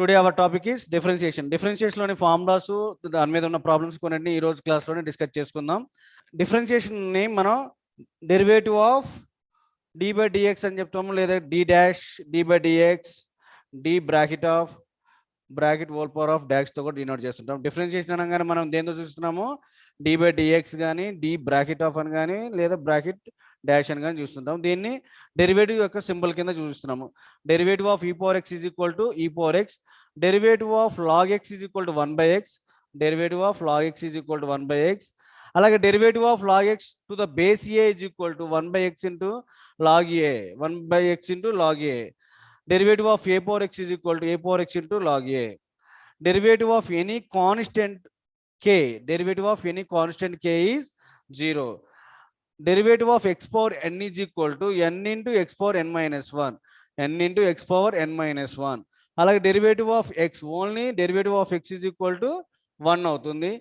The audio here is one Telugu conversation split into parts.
Today our topic is differentiation. డిఫరెన్షియేషన్లోని ఫార్ములాస్ దాని మీద ఉన్న ప్రాబ్లమ్స్ కొన్ని ఈ రోజు క్లాస్లోనే డిస్కస్ చేసుకుందాం. డిఫరెన్షియేషన్ని మనం derivative of d by dx అని చెప్తాము, లేదా d dash d by dx, d bracket of bracket whole power of dash తో కూడా డినోట్ చేస్తుంటాం. డిఫరెన్షియేషన్ అనగానే మనం దేంతో చూస్తున్నాము, డి బై డిఎక్స్ కానీ, డి బ్రాకెట్ ఆఫ్ అని కానీ, లేదా బ్రాకెట్ డాష్ అని కానీ చూస్తుంటాం. దీన్ని డెరివేటివ్ యొక్క సింబల్ కింద చూస్తున్నాము. Derivative of e power x is equal to e power x, derivative of log x is equal to 1/x, derivative of log x is equal to 1/x. అలాగే derivative of log x to the base a is equal to 1/x into log a, 1/x into log a. Derivative of a power x is equal to a power x into log a. Derivative of any constant k, derivative of any constant k is 0. Derivative of x power n is equal to n into x power n minus 1, n into x power n minus 1. అలాగే derivative of x, only derivative of x is equal to 1 అవుతుంది.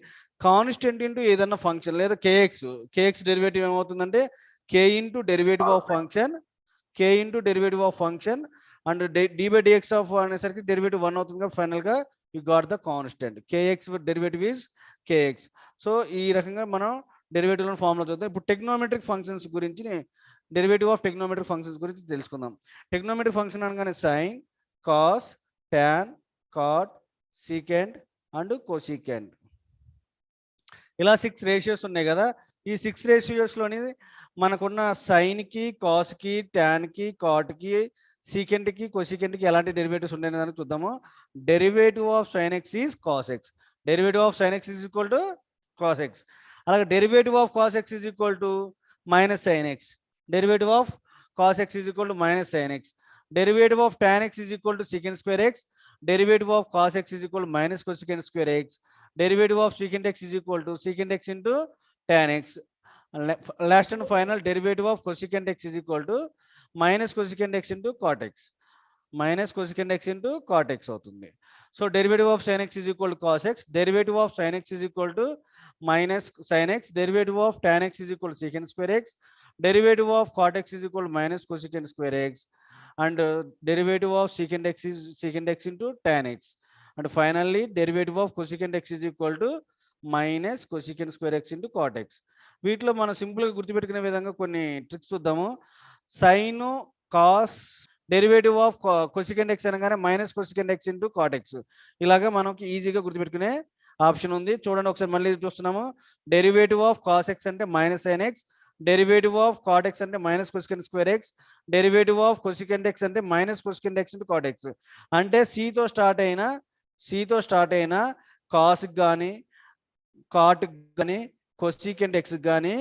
కాన్స్టెంట్ ఇంటూ ఏదన్నా ఫంక్షన్ లేదా kx డెరివేటివ్ ఏమవుతుందంటే k into derivative of function, k into derivative of function and d by dx of అనేసరికి డెరివేటివ్ 1 అవుతుంది. ఫైనల్ గా you got the constant kx derivative is kx. So ఈ రకంగా మనం డెరివేటివ్ ఫార్ములా చూద్దాం. ఇప్పుడు టెక్నోమెట్రిక్ ఫంక్షన్స్ గురించి, డెరివేటివ్ ఆఫ్ టెక్నోమెట్రిక్ ఫంక్షన్స్ గురించి తెలుసుకుందాం. టెక్నోమెట్రిక్ ఫంక్షన్ అనగానే sine, cos, tan, cot, secant and cosecant, ఇలా 6 రేషియోస్ ఉన్నాయి కదా. ఈ 6 రేషియోస్లోని మనకున్న సైన్కి, కాస్కి, టాన్కి, కాట్కి, సీకెంట్కి, కొసీకెంట్కి ఎలాంటి డెరివేటివ్స్ ఉన్నాయని చూద్దాము. Derivative of sine x is cos x, derivative of sine x is equal to cos x. అలాగే derivative of cos x is equal to minus sine x, derivative of cos x is equal to minus sine x. Derivative of tan x is equal to secant square x, derivative of cos x is equal to minus cosecant square x. Derivative of secant x is equal to second X into tan x. Last and final derivative of cosecant x is equal to minus cosecant x into cot x, minus cosecant x into cot x అవుతుంది. So derivative of sine x is equal to cos x, derivative of sine x is equal to minus sine x, derivative of tan x is equal to secant square x, derivative of cot x is equal to minus cosecant square x, and derivative of secant x is secant x into tan x, and finally derivative of cosecant x is equal to minus cosecant square x into cot x. వీటిలో మనం సింపుల్ గా గుర్తుపెట్టుకునే విధంగా కొన్ని ట్రిక్స్ చూద్దాము. Sine, cos, derivative of cosecant x అనగానే minus cosecant x into cot x, ఇలాగా మనకి ఈజీగా గుర్తుపెట్టుకునే ఆప్షన్ ఉంది. చూడండి ఒకసారి మళ్ళీ చూస్తున్నాము. డెరివేటివ్ ఆఫ్ కాస్ ఎక్స్ అంటే minus sine x, derivative of cot x అంటే minus cosecant square x, derivative of cosecant x అంటే minus cosecant x into cot x. అంటే సితో స్టార్ట్ అయిన కాస్ కానీ, కాట్ కానీ, కొసెకంట్ ఎక్స్ కానీ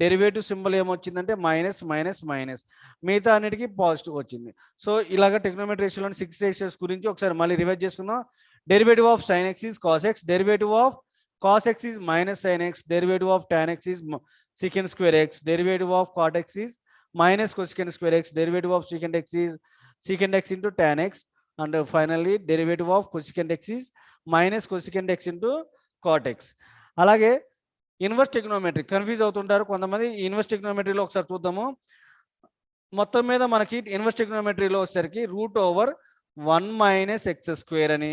డెరివేటివ్ సింబల్ ఏమొచ్చిందంటే మైనస్ మైనస్ మైనస్, మిగతా అన్నిటికీ పాజిటివ్ వచ్చింది. సో ఇలాగ ట్రిగ్నోమెట్రీ రేషియోలోని 6 రేషియోస్ గురించి ఒకసారి మళ్ళీ రివైజ్ చేసుకుందాం. Derivative of sine x is cos x, derivative of cos x is minus sin x, derivative of tan x is secant square x, derivative of cot x is minus cosecant square x, derivative of secant x is secant x into tan x, and finally derivative of cosecant x is minus cosecant x into cot x. అలాగే ఇన్వర్స్ ట్రిగ్నోమెట్రీ కన్ఫ్యూజ్ అవుతుంటారు కొంతమంది. ఇన్వర్స్ ట్రిగ్నోమెట్రీలో ఒకసారి చూద్దాము. మొత్తం మీద మనకి ఇన్వర్స్ ట్రిగ్నోమెట్రీలో వచ్చేసరికి route over 1 minus x square అని,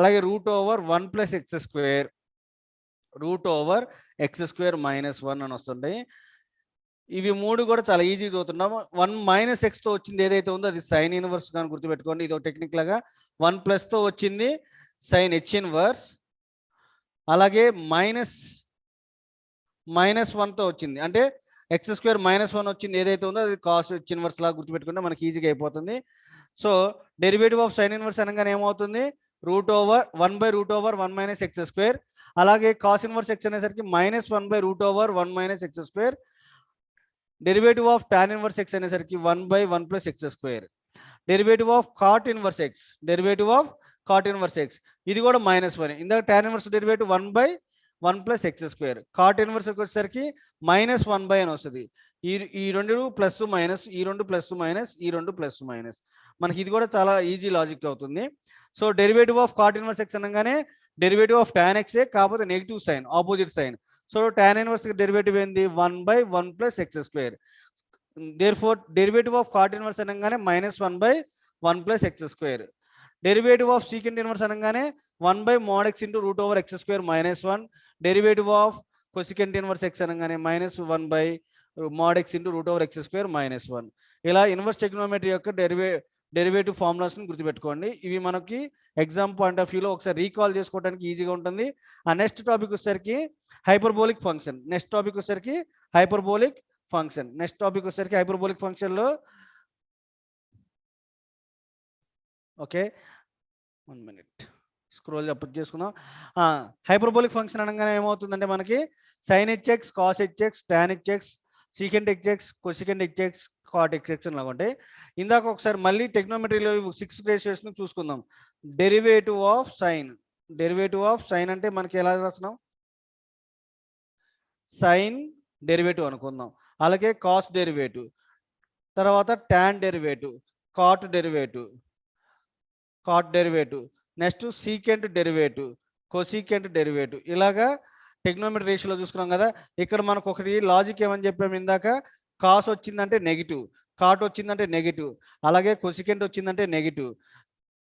అలాగే route over 1 plus x square, route over x square minus 1 అని వస్తుంటాయి. ఇవి మూడు కూడా చాలా ఈజీ చదువుతున్నాము. 1 మైనస్ ఎక్స్తో వచ్చింది ఏదైతే ఉందో అది సైన్ ఇన్వర్స్ కానీ గుర్తుపెట్టుకోండి. ఇది ఒక టెక్నిక్ లాగా. 1 ప్లస్తో వచ్చింది సైన్ హెచ్ ఇన్వర్స్, అలాగే మైనస్ 1తో వచ్చింది అంటే ఎక్స్ స్క్వేర్ మైనస్ 1 వచ్చింది ఏదైతే ఉందో అది కాస్ హెచ్ ఇన్వర్స్ లాగా గుర్తుపెట్టుకుంటే మనకి ఈజీగా అయిపోతుంది. So derivative of sine inverse అనగానే ఏమవుతుంది, root over 1/√1 minus x square, అలాగే కాస్ ఇన్వర్స్ ఎక్స్ అనేసరికి minus 1/√1 minus x square, derivative of tan inverse x అనేసరికి 1/1 plus x square, derivative of cot inverse x, derivative of cot inverse x ఇది కూడా -1. ఇందాక tan inverse derivative 1/1 plus x square, cot inverse వచ్చేసరికి -1/n అని వస్తుంది. ఈ రెండు ప్లస్ మైనస్, ఈ రెండు ప్లస్ మైనస్, ఈ రెండు ప్లస్ మైనస్, మనకి ఇది కూడా చాలా ఈజీ లాజిక్ అవుతుంది. So derivative of cot inverse x అనగానే డెరివేటివ్ ఆఫ్ టాన్ ఎక్సే కాకపోతే negative sign, opposite sign. So tan inverse derivative ఏంది 1/1 plus x square. Therefore derivative of cot inverse అనగానే -1/1 plus x square. Derivative of secant inverse అనగానే 1/mod x into root over x square minus 1. Derivative of cosecant inverse x అనగానే -1/mod x into root over x square minus 1. ఇలా ఇన్వర్స్ ట్రిగ్నోమెట్రీ యొక్క డెరివేటివ్ ఫార్ములాస్ని గుర్తుపెట్టుకోండి. ఇవి మనకి ఎగ్జామ్ పాయింట్ ఆఫ్ వ్యూలో ఒకసారి రీకాల్ చేసుకోవడానికి ఈజీగా ఉంటుంది. ఆ నెక్స్ట్ టాపిక్ వచ్చేసరికి హైపర్బోలిక్ ఫంక్షన్. నెక్స్ట్ టాపిక్ వచ్చేసరికి హైపర్బోలిక్ ఫంక్షన్లో ఓకే 1 minute స్క్రోల్ అప్ చేసుకుందాం. హైపర్బోలిక్ ఫంక్షన్ అనగానే ఏమవుతుందంటే మనకి sin hx, cos hx, tan hx, secant hx, cosecant hx, cot hx లాగా ఉంటాయి. ఇందాక ఒకసారి మళ్ళీ టెక్నోమెట్రీలో 6 రేషియోస్ని చూసుకుందాం. డెరివేటివ్ ఆఫ్ సైన్ అంటే మనకి ఎలా రాస్తున్నాం, సైన్ డెరివేటివ్ అనుకుందాం. అలాగే కాస్ డెరివేటివ్, తర్వాత tan derivative, cot derivative, next secant derivative, cosecant derivative. ఇలాగా టెక్నోమెట్రీ రేషియోలో చూసుకున్నాం కదా. ఇక్కడ మనకు ఒకటి లాజిక్ ఏమని చెప్పాము ఇందాక, కాస్ వచ్చిందంటే నెగిటివ్, కాట్ వచ్చిందంటే నెగిటివ్, అలాగే కొసికెంట్ వచ్చిందంటే నెగిటివ్.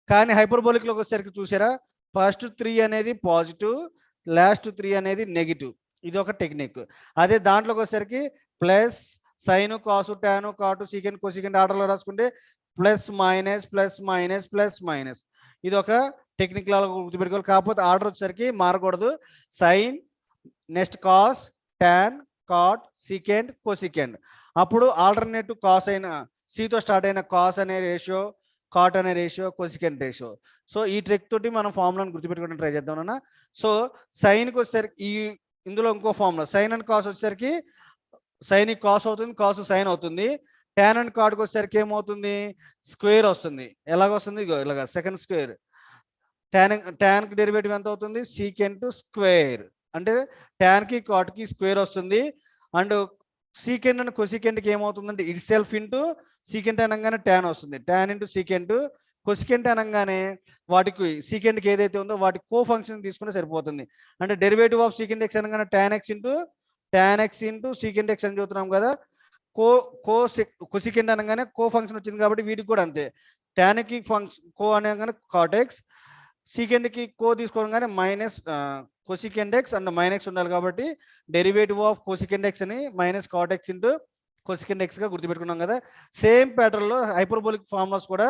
కానీ హైపర్బోలిక్లోకి వచ్చేసరికి చూసారా, ఫస్ట్ 3 అనేది పాజిటివ్, లాస్ట్ 3 అనేది నెగిటివ్. ఇది ఒక టెక్నిక్. అదే దాంట్లోకి వచ్చేసరికి ప్లస్ సైన్, కాసు, టాను, కాటు, సీకెంట్, కొసికెంట్ ఆర్డర్లో రాసుకుంటే ప్లస్ మైనస్. ఇది ఒక టెక్నిక్ లాగా గుర్తుపెట్టుకోవాలి. కాకపోతే ఆర్డర్ వచ్చేసరికి మారకూడదు. Sine, next cos, tan, cot, secant, cosecant. అప్పుడు ఆల్టర్నేటివ్ కాస్ అయిన సితో స్టార్ట్ అయిన కాస్ అనే రేషియో, కాట్ అనే రేషియో, కొసికెంట్ రేషియో. సో ఈ ట్రిక్ తోటి మనం ఫార్ములాను గుర్తుపెట్టుకోవడానికి ట్రై చేద్దాం అన్న. సో సైన్కి వచ్చేసరికి ఇందులో ఇంకో ఫార్ములా, సైన్ అండ్ కాస్ వచ్చేసరికి సైన్ కాస్ అవుతుంది, కాస్ సైన్ అవుతుంది. టాన్ అండ్ కాట్కి వచ్చేసరికి ఏమవుతుంది, స్క్వేర్ వస్తుంది. ఎలాగొస్తుంది, ఇలాగ సెకండ్ స్క్వేర్. టాన్కి డెరివేటివ్ ఎంత అవుతుంది, సీకెంట్ స్క్వేర్. అంటే టాన్కి కాట్కి స్క్వేర్ వస్తుంది. అండ్ సీకెంట్ అండ్ కొసికెంట్కి ఏమవుతుందంటే ఇట్ సెల్ఫ్ ఇంటూ సీకెంట్ అనగానే టాన్ వస్తుంది. Tan into secant. కొసికెంట్ అనగానే వాటికి సీకెంట్కి ఏదైతే ఉందో వాటి కో ఫంక్షన్ తీసుకుంటే సరిపోతుంది. అంటే డెరివేటివ్ ఆఫ్ సీకెంట్ ఎక్స్ అనగానే tan X into secant X అని చూస్తున్నాం కదా. కొసికెంట్ అనగానే కో ఫంక్షన్ వచ్చింది కాబట్టి వీటికి కూడా అంతే. టాన్కి ఫంక్షన్ కో అనగానే కాట్ ఎక్స్, సీకెంట్కి కో తీసుకోగానే minus cosecant x and minus ఉండాలి కాబట్టి డెరివేటివ్ ఆఫ్ కొసికెంట్ ఎక్స్ అని minus cot x into cosecant ఎక్స్గా గుర్తుపెట్టుకున్నాం కదా. సేమ్ ప్యాటర్న్లో హైపర్బోలిక్ ఫార్ములాస్ కూడా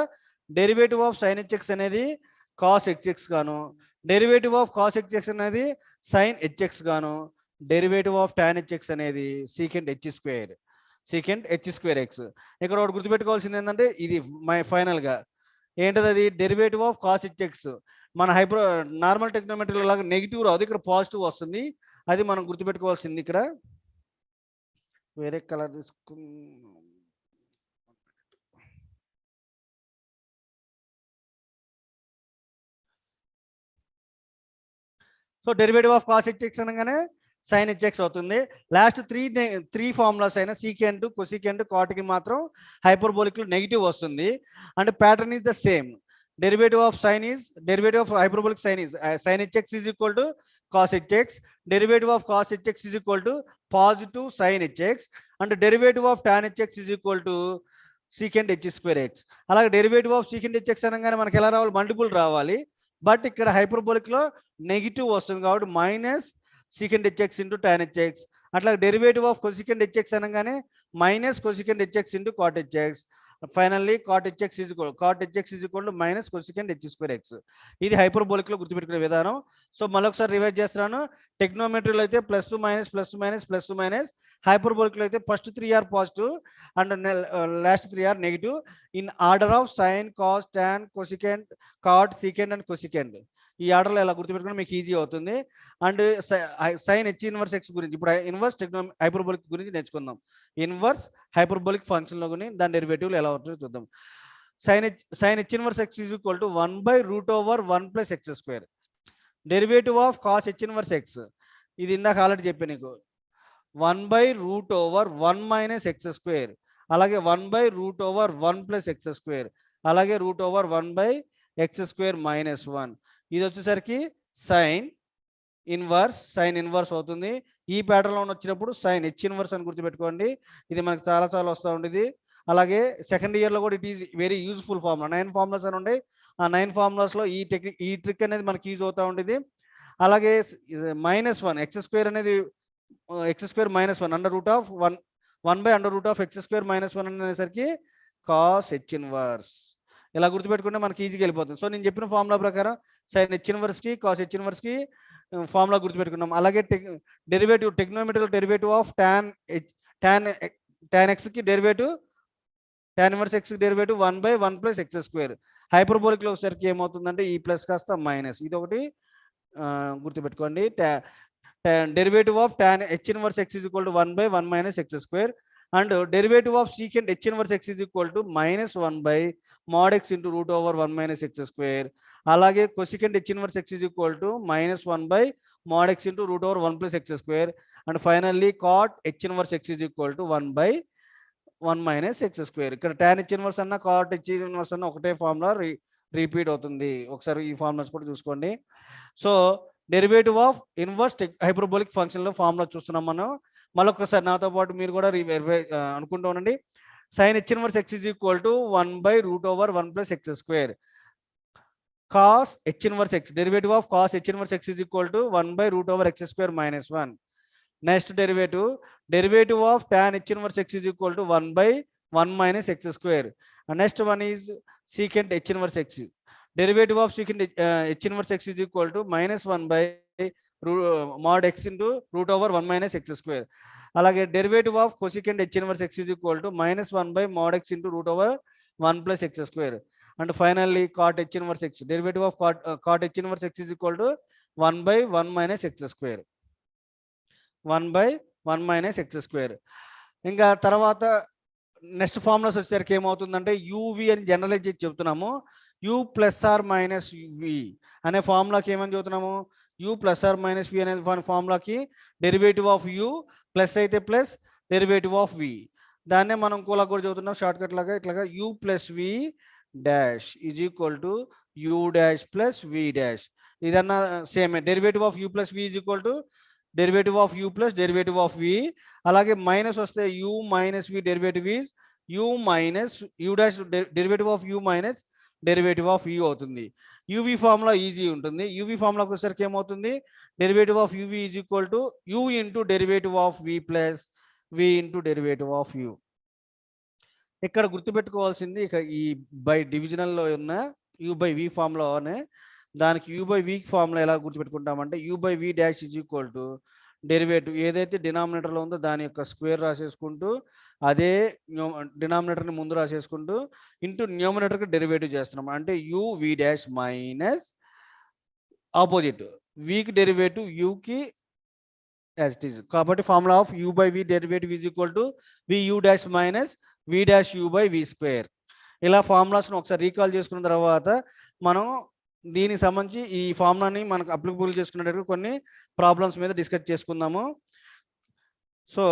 డెరివేటివ్ ఆఫ్ సైన్ హెచ్ఎక్స్ అనేది కాస్ హెచ్ఎక్స్ గాను, డెరివేటివ్ ఆఫ్ కాస్ హెచ్ఎక్స్ అనేది సైన్ హెచ్ఎక్స్ గాను, డెరివేటివ్ ఆఫ్ టాన్ హెచ్ఎక్స్ అనేది సీకెంట్ హెచ్ స్క్వేర్ ఎక్స్. ఇక్కడ ఒకటి గుర్తుపెట్టుకోవాల్సింది ఏంటంటే ఇది ఫైనల్గా ఏంటది, అది డెరివేటివ్ ఆఫ్ కాస్ హెచ్ఎక్స్. మన నార్మల్ టెక్నోమెట్రీలో లాగా నెగిటివ్ రాదు, ఇక్కడ పాజిటివ్ వస్తుంది. అది మనం గుర్తుపెట్టుకోవాల్సింది. ఇక్కడ వేరే కలర్ తీసుకున్నాం. So derivative of cos h x అనగానే సైన్ హెచ్ఎక్స్ అవుతుంది. లాస్ట్ త్రీ ఫార్ములాస్ అయినా సీకెంట్, కొసికెంట్, కాట్కి మాత్రం హైపర్బోలిక్లో నెగిటివ్ వస్తుంది. And pattern is the same. Derivative of hyperbolic sine is sine h x is equal to cos h x. Derivative of cos h x is equal to positive sine h x. And derivative of tan h x is equal to secant h square x. అలాగే డెరివేటివ్ ఆఫ్ సీకెంట్ హెచ్ఎక్స్ అనగానే మనకి ఎలా రావాలి, మల్టిపుల్ రావాలి. బట్ ఇక్కడ హైపర్బోలిక్లో నెగిటివ్ వస్తుంది కాబట్టి minus secant h x into tan h x. అట్లా డెరివేటివ్ ఆఫ్ కొసికెంట్ హెచ్ఎక్స్ అనగానే minus cosecant h x into cot h x. Finally cot h x is equal to minus cosecant h square x. ఇది హైపర్బోలిక్లో గుర్తుపెట్టుకునే విధానం. సో మళ్ళొకసారి రివైజ్ చేస్తున్నాను. టెక్నోమెట్రీలో అయితే +2 - హైపర్బోలిక్లో అయితే first 3 are positive and last 3 are negative in order of sine, cos, tan, cosecant, cot, secant and cosecant. ఈ ఆర్డర్లో ఎలా గుర్తుపెట్టుకుని మీకు ఈజీ అవుతుంది. And sine h inverse x గురించి ఇప్పుడు ఇన్వర్స్ హైపర్బోలిక్ గురించి నేర్చుకుందాం. ఇన్వర్స్ హైపర్బోలిక్ ఫంక్షన్లో గురించి దాని డెరివేటివ్లు ఎలా అవుతుందో చూద్దాం. Sine h inverse x is equal to 1/√1 + x². Derivative of cos h inverse x ఇది ఇందాక ఆల్రెడీ చెప్పాను నీకు, 1/√1 - x². అలాగే 1/√1 + x². అలాగే √1/x² - 1. ఇది వచ్చేసరికి సైన్ ఇన్వర్స్ అవుతుంది. ఈ ప్యాటర్న్లో వచ్చినప్పుడు సైన్ హెచ్ ఇన్వర్స్ అని గుర్తుపెట్టుకోండి. ఇది మనకు చాలా వస్తూ ఉండేది. అలాగే సెకండ్ ఇయర్లో కూడా it is very useful formula. 9 formulas అని ఉండే, ఆ 9 ఫార్ములాస్లో ఈ ట్రిక్ అనేది మనకి యూజ్ అవుతూ ఉంటుంది. అలాగే -1 x² అనేది x² -1 under root of 1/√x² -1 అనేసరికి cos h ఇన్వర్స్. ఇలా గుర్తుపెట్టుకుంటే మనకి ఈజీగా వెళ్ళిపోతుంది. సో నేను చెప్పిన ఫార్ములా ప్రకారం sin h ఇన్వర్స్కి cos h ఇన్వర్స్కి ఫార్ములా గుర్తుపెట్టుకున్నాం. అలాగే derivative trigonometrical derivative of tan x కి derivative tan inverse x derivative 1/1 + x². హైపర్బోలిక్లో వచ్చేసరికి ఏమవుతుందంటే ఈ ప్లస్ కాస్త మైనస్. ఇది ఒకటి గుర్తుపెట్టుకోండి. Derivative of tan h inverse x is equal to 1/1 - x². and derivative of secant h inverse x is equal to -1/mod x into √1 - x². అలాగే cosecant h inverse x is equal to -1/mod x into √1 + x². and finally cot h inverse x is equal to 1/1 - x². ఇక్కడ tan h inverse అన్న cot h inverse అన్న ఒకటే ఫార్ములా రిపీట్ అవుతుంది. ఒకసారి ఈ ఫార్ములాస్ కూడా చూసుకోండి. So derivative of inverse hyperbolic ఫంక్షన్లో ఫార్ములా చూస్తున్నాం మనం. మళ్ళొకసారి నాతో పాటు మీరు కూడా అనుకుంటూ ఉండండి. sin h inverse x is equal to 1/√1 + x². cos h inverse x, derivative of cos h inverse x is equal to 1/√x² - 1. next derivative of tan h inverse x is equal to 1/1 - x². and next one is secant h inverse x. derivative of secant h inverse x is equal to -1/mod x into √1 - x². అలాగే derivative of cosecant h inverse x is equal to -1/mod x into √1 + x². and finally cot h inverse x, derivative of cot h inverse x is equal to 1/1 - x². 1/1 - x². ఇంకా తర్వాత నెక్స్ట్ ఫార్ములాస్ వచ్చేసరికి ఏమవుతుందంటే యూవి అని జనరలైజ్ చేసి చెప్తున్నాము. u + v అనే ఫార్ములాకి ఏమని చెబుతున్నాము, u + v అనే ఫార్ములాకి డెరివేటివ్ ఆఫ్ u ప్లస్ అయితే ప్లస్ డెరివేటివ్ ఆఫ్ v. దాన్నే మనం కూడా చదువుతున్నాం షార్ట్ కట్ లాగా ఇట్లాగా u + v dash is equal to u dash plus v dash. ఇదన్నా same. Derivative of u + v is equal to derivative of u plus derivative of v. అలాగే మైనస్ వస్తే u - v derivative is u dash derivative of u minus derivative of u అవుతుంది. యూవి ఫార్ములా ఈజీ ఉంటుంది. యూవి ఫార్ములాకి వచ్చేసరికి ఏమవుతుంది, derivative of u v is equal to u into derivative of v plus v into derivative of u. ఇక్కడ గుర్తుపెట్టుకోవాల్సింది ఇక ఈ బై డివిజనల్లో ఉన్న u/v ఫార్ములానే దానికి u/v ఫార్ములా ఎలా గుర్తుపెట్టుకుంటామంటే u/v dash is equal to derivative ఏదైతే డినామినేటర్లో ఉందో దాని యొక్క స్క్వేర్ రాసేసుకుంటూ అదే డినామినేటర్ని ముందు రాసేసుకుంటూ ఇంటూ న్యూమినేటర్కి డెరివేటివ్ చేస్తున్నాం. అంటే uv డాష్ మైనస్ ఆపోజిట్ వికి డెరివేటివ్ యూకి యాజ్ ఇట్ ఈజ్. కాబట్టి formula of u/v derivative is equal to vu dash minus v dash u/v². ఇలా ఫార్ములాస్ను ఒకసారి రీకాల్ చేసుకున్న తర్వాత మనం దీనికి సంబంధించి ఈ ఫార్ములాని మనకు అప్లికబుల్ చేసుకునేటప్పుడు కొన్ని ప్రాబ్లమ్స్ మీద డిస్కస్ చేసుకుందాము. సో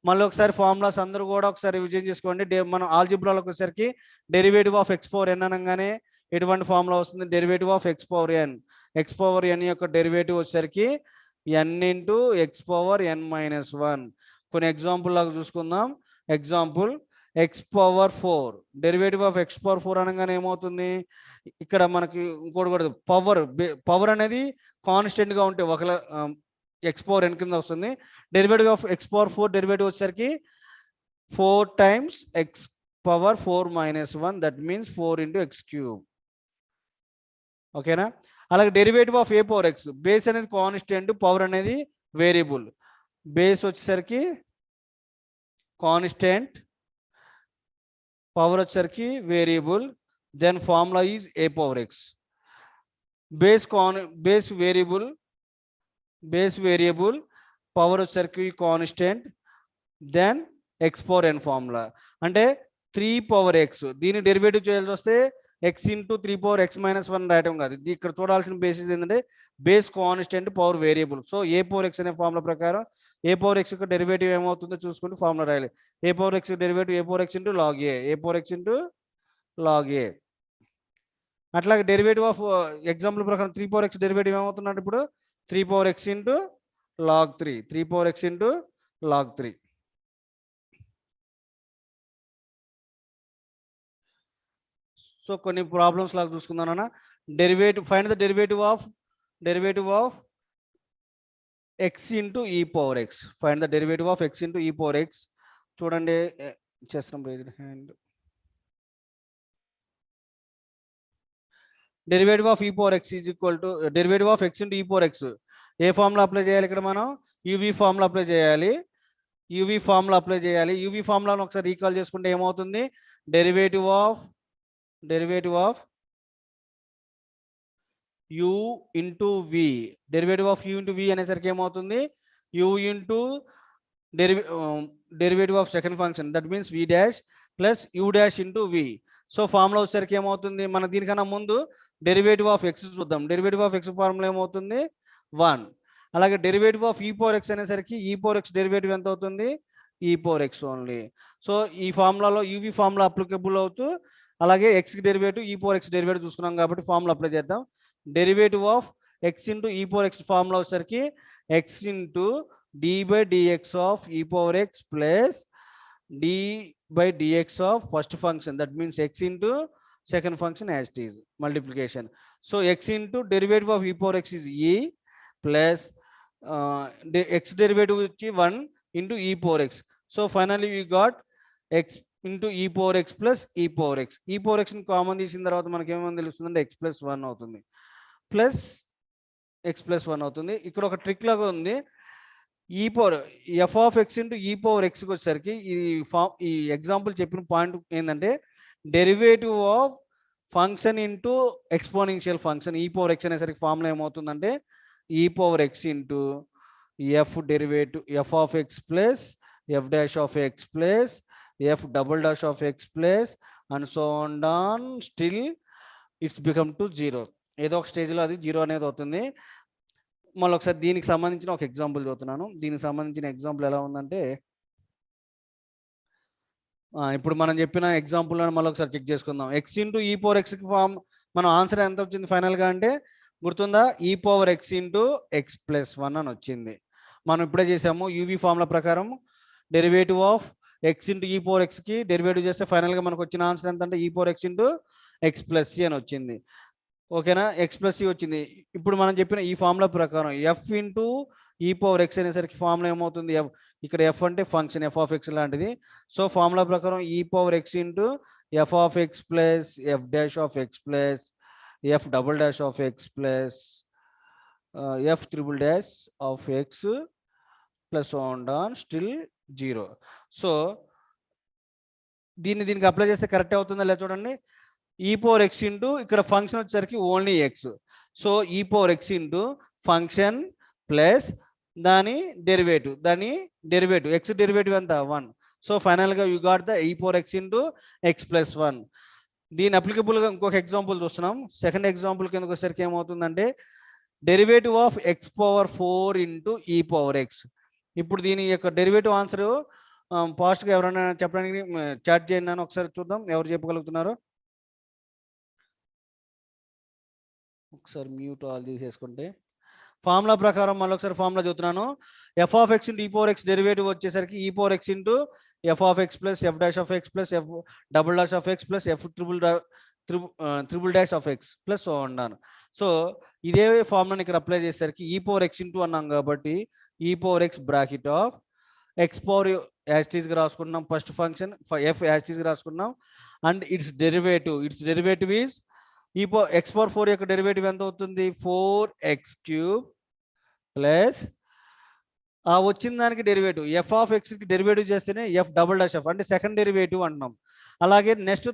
మళ్ళీ ఒకసారి ఫార్ములాస్ అందరూ కూడా ఒకసారి రివిజన్ చేసుకోండి. మనం ఆల్జిబ్రాలోకి వచ్చేసరికి డెరివేటివ్ ఆఫ్ x⁴n అనగానే ఎటువంటి ఫార్ములా వస్తుంది, డెరివేటివ్ ఆఫ్ x⁴n. x⁴n యొక్క డెరివేటివ్ వచ్చేసరికి n ఇంటూ x⁴n-1. కొన్ని ఎగ్జాంపుల్ లాగా చూసుకుందాం. Example x⁴, derivative of x⁴ అనగానే ఏమవుతుంది, ఇక్కడ మనకి ఇంకోటి కూడా పవర్ అనేది కాన్స్టెంట్ గా ఉంటే ఒక x⁴n కింద వస్తుంది. డెరివేటివ్ ఆఫ్ x⁴ డెరివేటివ్ వచ్చేసరికి 4 times x⁴ - 1, that means 4 into x³. ఓకేనా. అలాగే డెరివేటివ్ ఆఫ్ a⁴x, బేస్ అనేది కాన్స్టెంట్, పవర్ అనేది వేరియబుల్. బేస్ వచ్చేసరికి కాన్స్టెంట్, పవర్ వచ్చేసరికి variable, then formula is a⁴x. Base variable, power వచ్చేసరికి కాన్స్టెంట్, దెన్ x⁴n ఫార్ములా. అంటే 3x, దీని డెరివేటివ్ చేయాల్సి వస్తే x ఇంటూ 3x-1 రాయటం కాదు. ఇక్కడ చూడాల్సిన బేసిస్ ఏంటంటే base constant, power variable. So a⁴x అనే ఫార్ములా ప్రకారం a⁴x యొక్క డెరివేటివ్ ఏమవుతుందో చూసుకుంటూ ఫార్ములా రాయాలి. a⁴x derivative a⁴x into log a, a⁴x into log a. అట్లాగే డెరివేటివ్ ఆఫ్ ఎగ్జాంపుల్ ప్రకారం 3x డెరివేటివ్ ఏమవుతుందంటే ఇప్పుడు 3x into log 3, 3x into log 3. So కొన్ని ప్రాబ్లమ్స్ లాగా చూసుకుందాం అన్న. Derivative, find the derivative of x into e power x. Find the derivative of x into e power x. చూడండి, చేస్తున్నాం, raise hand. Derivative of e power x is equal to derivative of x into e power x. A formula apply చేయాలి ఇక్కడ? మనం యువి ఫార్ములా అప్లై చేయాలి. యువి ఫార్ములాను ఒకసారి రీకాల్ చేసుకుంటే ఏమవుతుంది? Derivative of u into v. Derivative of u into v అనేసరికి ఏమవుతుంది? u into derivative of second function, that means v dash plus u dash into v. So formula వచ్చేసరికి ఏమవుతుంది? మన దీనికన్నా ముందు డెరివేటివ్ ఆఫ్ x చూద్దాం. డెరివేటివ్ ఆఫ్ x ఫార్ములా ఏమవుతుంది? 1. అలాగే derivative of e power x అనేసరికి e పవర్ x డెరివేటివ్ ఎంత అవుతుంది? e power x only. So ఈ ఫార్ములాలో uv ఫార్ములా అప్లికబుల్ అవుతూ, అలాగే x కి derivative e power x derivative చూసుకున్నాం కాబట్టి ఫార్ములా అప్లై చేద్దాం. Derivative of x into e power x formula వచ్చేసరికి x into d by dx of e power x plus d by dx of first function, that means x into second function as it is, multiplication. So x into derivative of e power x is e plus x derivative is 1 into e power x. So finally we got x into e power x plus e power x. e power x ని కామన్ తీసిన తర్వాత మనకి ఏమని తెలుస్తుందంటే x plus 1 అవుతుంది, ప్లస్ x plus 1 అవుతుంది. ఇక్కడ ఒక ట్రిక్ లాగా ఉంది. E power F of x into e power ఎక్స్కి వచ్చేసరికి ఈ ఎగ్జాంపుల్ చెప్పిన పాయింట్ ఏంటంటే derivative of function into exponential function. E power x అనేసరికి ఫార్ములా ఏమవుతుందంటే e power x into F derivative F of x plus f dash of x plus f double dash of x plus and so on down still it's become to 0. ఏదో ఒక స్టేజ్లో అది 0 అనేది అవుతుంది. మళ్ళీ ఒకసారి దీనికి సంబంధించిన ఒక ఎగ్జాంపుల్ చదువుతున్నాను. దీనికి సంబంధించిన ఎగ్జాంపుల్ ఎలా ఉందంటే, ఇప్పుడు మనం చెప్పిన ఎగ్జాంపుల్ మళ్ళీ ఒకసారి చెక్ చేసుకుందాం. ఎక్స్ ఇంటూ ఈ పవర్ ఎక్స్కి ఫార్మ్ మనం ఆన్సర్ ఎంత వచ్చింది ఫైనల్గా అంటే, గుర్తుందా? E power x into x plus 1 అని వచ్చింది. మనం ఇప్పుడే చేసాము. యూవీ ఫార్ములా ప్రకారం derivative of x into e power ఎక్స్కి డెరివేటివ్ చేస్తే ఫైనల్గా మనకు వచ్చిన ఆన్సర్ ఎంత అంటే e power x into x plus c అని వచ్చింది. ఓకేనా? ఎక్స్ ప్లస్ సి వచ్చింది. ఇప్పుడు మనం చెప్పిన ఈ ఫార్ములా ప్రకారం f into e power x అనేసరికి ఫార్ములా ఏమవుతుంది? ఎఫ్, ఇక్కడ ఎఫ్ అంటే ఫంక్షన్ ఎఫ్ ఆఫ్ ఎక్స్ లాంటిది. సో ఫార్ములా ప్రకారం e power x into f of x plus f dash of x plus f double dash of x plus f triple dash of x plus on down still 0. So దీనికి అప్లై చేస్తే కరెక్ట్ అవుతుందా లేదా చూడండి. ఈ పవర్ ఎక్స్ ఇంటూ ఇక్కడ ఫంక్షన్ వచ్చేసరికి ఓన్లీ ఎక్స్. సో ఈ power x into function plus దాని డెరివేటివ్ ఎక్స్ డెరివేటివ్ ఎంత? 1. సో ఫైనల్గా యూ గాట్ ద ఈ power x into x plus 1. దీని అప్లికబుల్గా ఇంకొక ఎగ్జాంపుల్ చూస్తున్నాం. సెకండ్ ఎగ్జాంపుల్ కిందకి వచ్చేసరికి ఏమవుతుందంటే derivative of x power 4 into e power X. ఇప్పుడు దీని యొక్క డెరివేటివ్ ఆన్సర్ ఫాస్ట్గా ఎవరైనా చెప్పడానికి చాట్ చేయండి అని ఒకసారి చూద్దాం, ఎవరు చెప్పగలుగుతున్నారు. ఒకసారి మ్యూట్ ఆల్ తీసేసుకుంటే ఫార్ములా ప్రకారం మళ్ళీ ఒకసారి ఫార్ములా చూస్తున్నాను. F of x into e power x derivative వచ్చేసరికి e power x into f of x plus f dash of x plus f double dash of x plus f triple dash of x plus so అన్నాను. సో ఇదే ఫార్ములాని ఇక్కడ అప్లై చేసేసరికి ఈ పవర్ ఎక్స్ ఇంటూ అన్నాం కాబట్టి e power x bracket of x power యాస్టీస్గా రాసుకున్నాం, ఫస్ట్ ఫంక్షన్ ఎఫ్ యాస్టీస్గా రాసుకున్నాం, and its derivative is e x power 4 యొక్క డెరివేటివ్ ఎంత అవుతుంది? 4x³ ప్లస్ ఆ వచ్చిన దానికి డెరివేటివ్ ఎఫ్ ఆఫ్ ఎక్స్కి డెరివేటివ్ చేస్తేనే ఎఫ్ డబుల్ డాష్ ఎఫ్ అంటే సెకండ్ డెరివేటివ్ అంటున్నాం. అలాగే నెక్స్ట్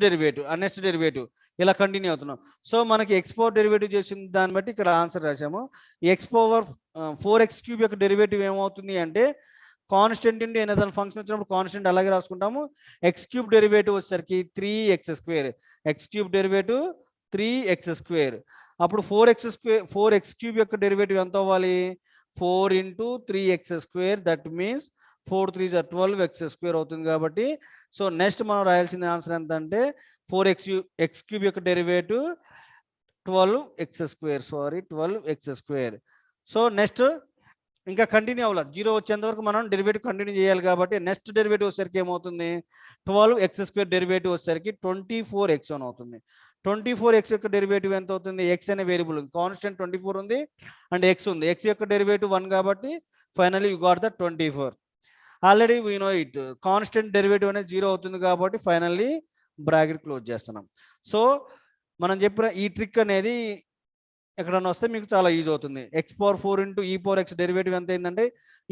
డెరివేటివ్ ఇలా కంటిన్యూ అవుతున్నాం. సో మనకి ఎక్స్ పవర్ డెరివేటివ్ చేసిన దాన్ని బట్టి ఇక్కడ ఆన్సర్ రాసాము. ఎక్స్ పవర్ 4x³ యొక్క డెరివేటివ్ ఏమవుతుంది అంటే కాన్స్టెంట్ ఇంటూ ఏదైనా ఫంక్షన్ వచ్చినప్పుడు కాన్స్టెంట్ అలాగే రాసుకుంటాము. x³ డెరివేటివ్ వచ్చేసరికి 3x², x³ డెరివేటివ్ 3x². అప్పుడు 4x³ యొక్క డెరివేటివ్ ఎంత అవ్వాలి? 4 into 3x², that means 4 3 12x² అవుతుంది. కాబట్టి సో నెక్స్ట్ మనం రాయాల్సిన ఆన్సర్ ఎంత అంటే 4x³ యొక్క డెరివేటివ్ 12x². సో నెక్స్ట్ ఇంకా కంటిన్యూ అవ్వాలి, 0 వచ్చేంత వరకు మనం డెరివేటివ్ కంటిన్యూ చేయాలి. కాబట్టి నెక్స్ట్ డెరివేటివ్ వచ్చేసరికి ఏమవుతుంది, 12x² డెరివేటివ్ వచ్చేసరికి 24x1 అవుతుంది. 24x యొక్క డెరివేటివ్ ఎంత అవుతుంది, x అనే వేరియబుల్ కాన్స్టెంట్ 24 ఉంది అండ్ x ఉంది, x యొక్క డెరివేటివ్ 1 కాబట్టి finally you got the 24. Already we know it, constant derivative అనేది 0 అవుతుంది కాబట్టి ఫైనల్లీ బ్రాకెట్ క్లోజ్ చేస్తున్నాం. సో మనం చెప్పిన ఈ ట్రిక్ అనేది ఎక్కడన్నా వస్తే మీకు చాలా యూజ్ అవుతుంది. x⁴ ఇంటూ e⁴x డెరివేటివ్ ఎంత అయిందంటే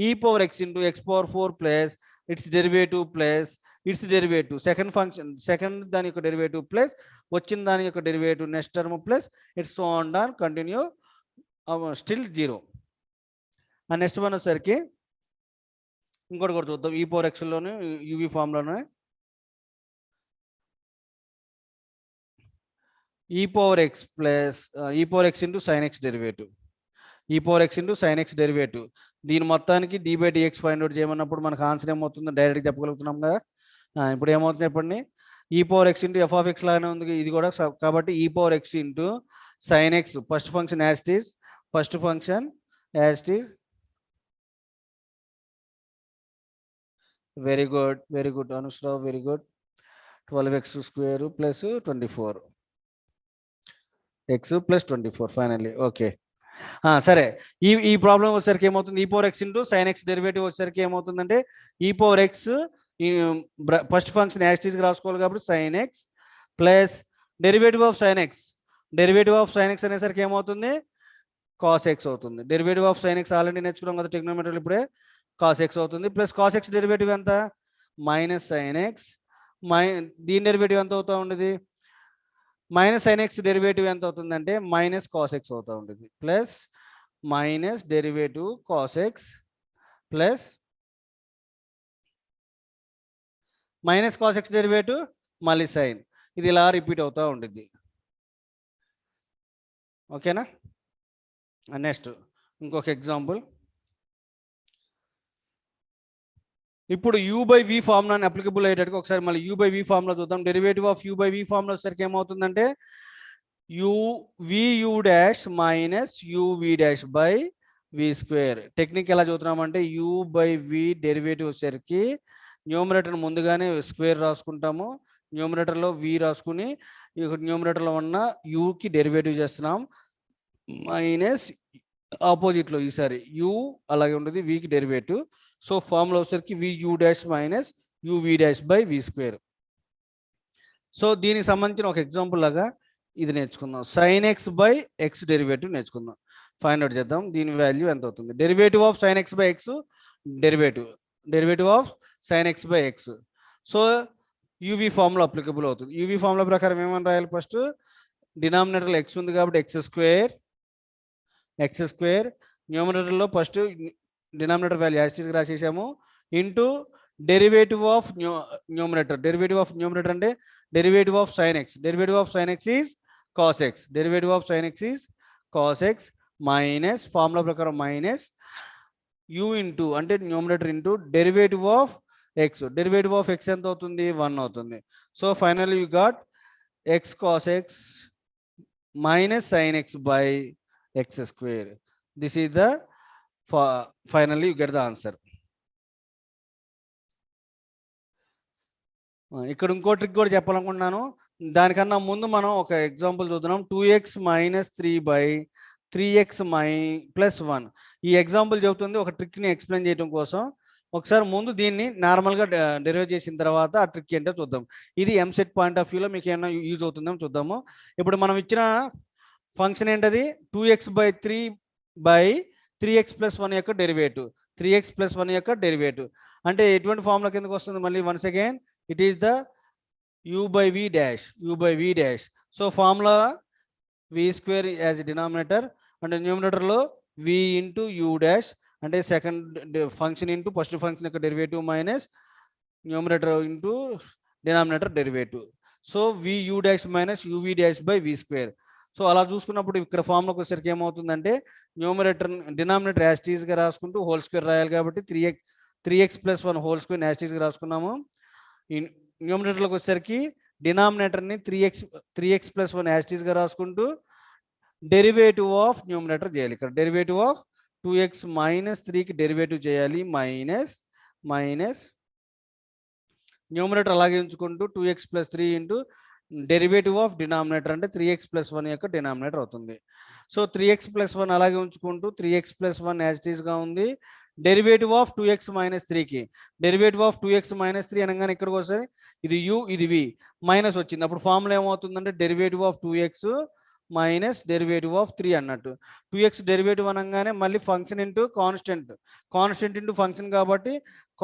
e⁴x into x⁴ plus its derivative plus its derivative second function second దాని యొక్క డెరివేటివ్ ప్లస్ వచ్చిన దాని యొక్క derivative next term plus its so on done continue still 0. ఆ నెక్స్ట్ వన్ వచ్చేసరికి ఇంకోటి కూడా చూద్దాం, e⁴xలోనే యూవీ ఫామ్లోనే e⁴x plus e⁴x into sin x derivative, e⁴x into sin x derivative. దీని మొత్తానికి d/dx ఫైండ్ అవుట్ చేయమన్నప్పుడు మనకు ఆన్సర్ ఏమవుతుందో డైరెక్ట్గా చెప్పగలుగుతున్నాం కదా. ఇప్పుడు ఏమవుతుంది చెప్పండి, e⁴x ఇంటూ f(x) లాగానే ఉంది ఇది కూడా. కాబట్టి e⁴x into sin x first function as it is, first function as it is. Very good, very good Anushrav, very good. 12x² plus 24 x plus 24 finally okay. సరే, ఈ ప్రాబ్లం వచ్చేసరికి ఏమవుతుంది, e⁴x into sin x derivative వచ్చేసరికి ఏమవుతుందంటే e⁴x first function as it is రాసుకోవాలి కాబట్టి sin x plus derivative of sin x, derivative of sin x అనేసరికి ఏమవుతుంది cos x అవుతుంది. Derivative of sin x already నేర్చుకున్నాం కదా ట్రిగ్నోమెట్రీలో, ఇప్పుడే cos x అవుతుంది. ప్లస్ cos x డెరివేటివ్ ఎంత మైనస్ sin x, దీని డెరివేటివ్ ఎంత అవుతా ఉండేది మైనస్ sin x డెరివేటివ్ ఎంత అవుతుందంటే మైనస్ cos x అవుతా ఉంటుంది. Plus minus derivative cos x plus minus cos x derivative మళ్ళీ సైన్, ఇది ఇలా రిపీట్ అవుతూ ఉంటుంది. ఓకేనా. నెక్స్ట్ ఇంకొక ఎగ్జాంపుల్, ఇప్పుడు u/v ఫార్ములాని అప్లికబుల్ అయ్యేటట్టుగా ఒకసారి మళ్ళీ u/v ఫార్ములా చూద్దాం. డెరివేటివ్ ఆఫ్ u/v ఫార్ములా వచ్చేసరికి ఏమవుతుందంటే vu dash minus uv dash by v². Technique ఎలా చూస్తున్నామంటే u/v డెరివేటివ్ వచ్చేసరికి న్యూమరేటర్ ముందుగానే స్క్వేర్ రాసుకుంటాము, న్యూమరేటర్లో v రాసుకుని న్యూమరేటర్లో ఉన్న uకి డెరివేటివ్ చేస్తున్నాం, మైనస్ ఆపోజిట్లో ఈసారి u అలాగే ఉంటుంది vకి డెరివేటివ్. సో ఫార్ములా వచ్చేసరికి vu dash minus uv dash by v². So దీనికి సంబంధించిన ఒక ఎగ్జాంపుల్ లాగా ఇది నేర్చుకుందాం, sin x by x derivative నేర్చుకుందాం. ఫైండ్ అవుట్ చేద్దాం దీని వాల్యూ ఎంత అవుతుంది. Derivative of sin x by x derivative of sin x by x. So UV formula applicable అవుతుంది. యూవీ ఫార్ములా ప్రకారం ఏమని రాయాలి, ఫస్ట్ డినామినేటర్లో x ఉంది కాబట్టి x², న్యూమరేటర్లో first denominator value as it is రాసేసాము, into derivative of numerator. Derivative of numerator అంటే derivative of sin x, derivative of sin x is cos x, derivative of sin x is cos x minus formula ప్రకారం మైనస్ u ఇంటూ అంటే numerator into derivative of x, derivative of x ఎంత అవుతుంది 1 అవుతుంది. So finally you got x cos x minus sin x by x². This is the finally you get the answer. ఇక్కడ ఇంకో ట్రిక్ కూడా చెప్పాలనుకుంటున్నాను, దానికన్నా ముందు మనం ఒక ఎగ్జాంపుల్ చూద్దాం. 2x minus 3/3x plus 1. ఈ ఎగ్జాంపుల్ చెబుతుంది ఒక ట్రిక్ని ఎక్స్ప్లెయిన్ చేయడం కోసం. ఒకసారి ముందు దీన్ని నార్మల్గా డెరివేట్ చేసిన తర్వాత ఆ ట్రిక్ ఏంటో చూద్దాం. ఇది ఎంసెట్ పాయింట్ ఆఫ్ వ్యూలో మీకు ఏమైనా యూజ్ అవుతుందేమో చూద్దాము. ఇప్పుడు మనం ఇచ్చిన ఫంక్షన్ ఏంటది 2x/3x ప్లస్ 1 యొక్క డెరివేటివ్, 3x ప్లస్ 1 యొక్క డెరివేటివ్ అంటే ఎటువంటి ఫార్ములా కిందకు వస్తుంది, మళ్ళీ once again it is the u/v dash. So formula v² as a denominator and numerator lo v into u dash అంటే second function into first function యొక్క derivative minus numerator into denominator derivative. So vu dash minus uv dash by v². So అలా చూసుకున్నప్పుడు ఇక్కడ ఫార్ములాకి వచ్చేసరికి ఏమవుతుందంటే numerator denominator as it is గా రాసుకుంటూ హోల్ స్క్వేర్ రాయాలి కాబట్టి 3x plus 1 whole square as it is గా రాసుకున్నాము. న్యూమరేటర్లోకి వచ్చేసరికి డినామినేటర్ని 3x plus 1 as it is గా రాసుకుంటూ డెరివేటివ్ ఆఫ్ న్యూమరేటర్ చేయాలి. ఇక్కడ డెరివేటివ్ ఆఫ్ 2x minus 3కి డెరివేటివ్ చేయాలి, మైనస్ న్యూమరేటర్ అలాగే ఉంచుకుంటూ 2x plus 3 into derivative of denominator అంటే 3x plus 1 యొక్క డినామినేటర్ అవుతుంది. సో 3x plus 1 అలాగే ఉంచుకుంటూ 3x plus 1 యాజ్ ఇట్ ఈస్గా ఉంది. డెరివేటివ్ ఆఫ్ 2x minus 3కి డెరివేటివ్ ఆఫ్ 2x minus 3 అనగానే ఇక్కడికి వస్తే ఇది u ఇది v మైనస్ వచ్చింది. అప్పుడు ఫార్ములా ఏమవుతుందంటే derivative of 2x minus derivative of 3 అన్నట్టు. 2x డెరివేటివ్ అనగానే మళ్ళీ function into constant into function కాబట్టి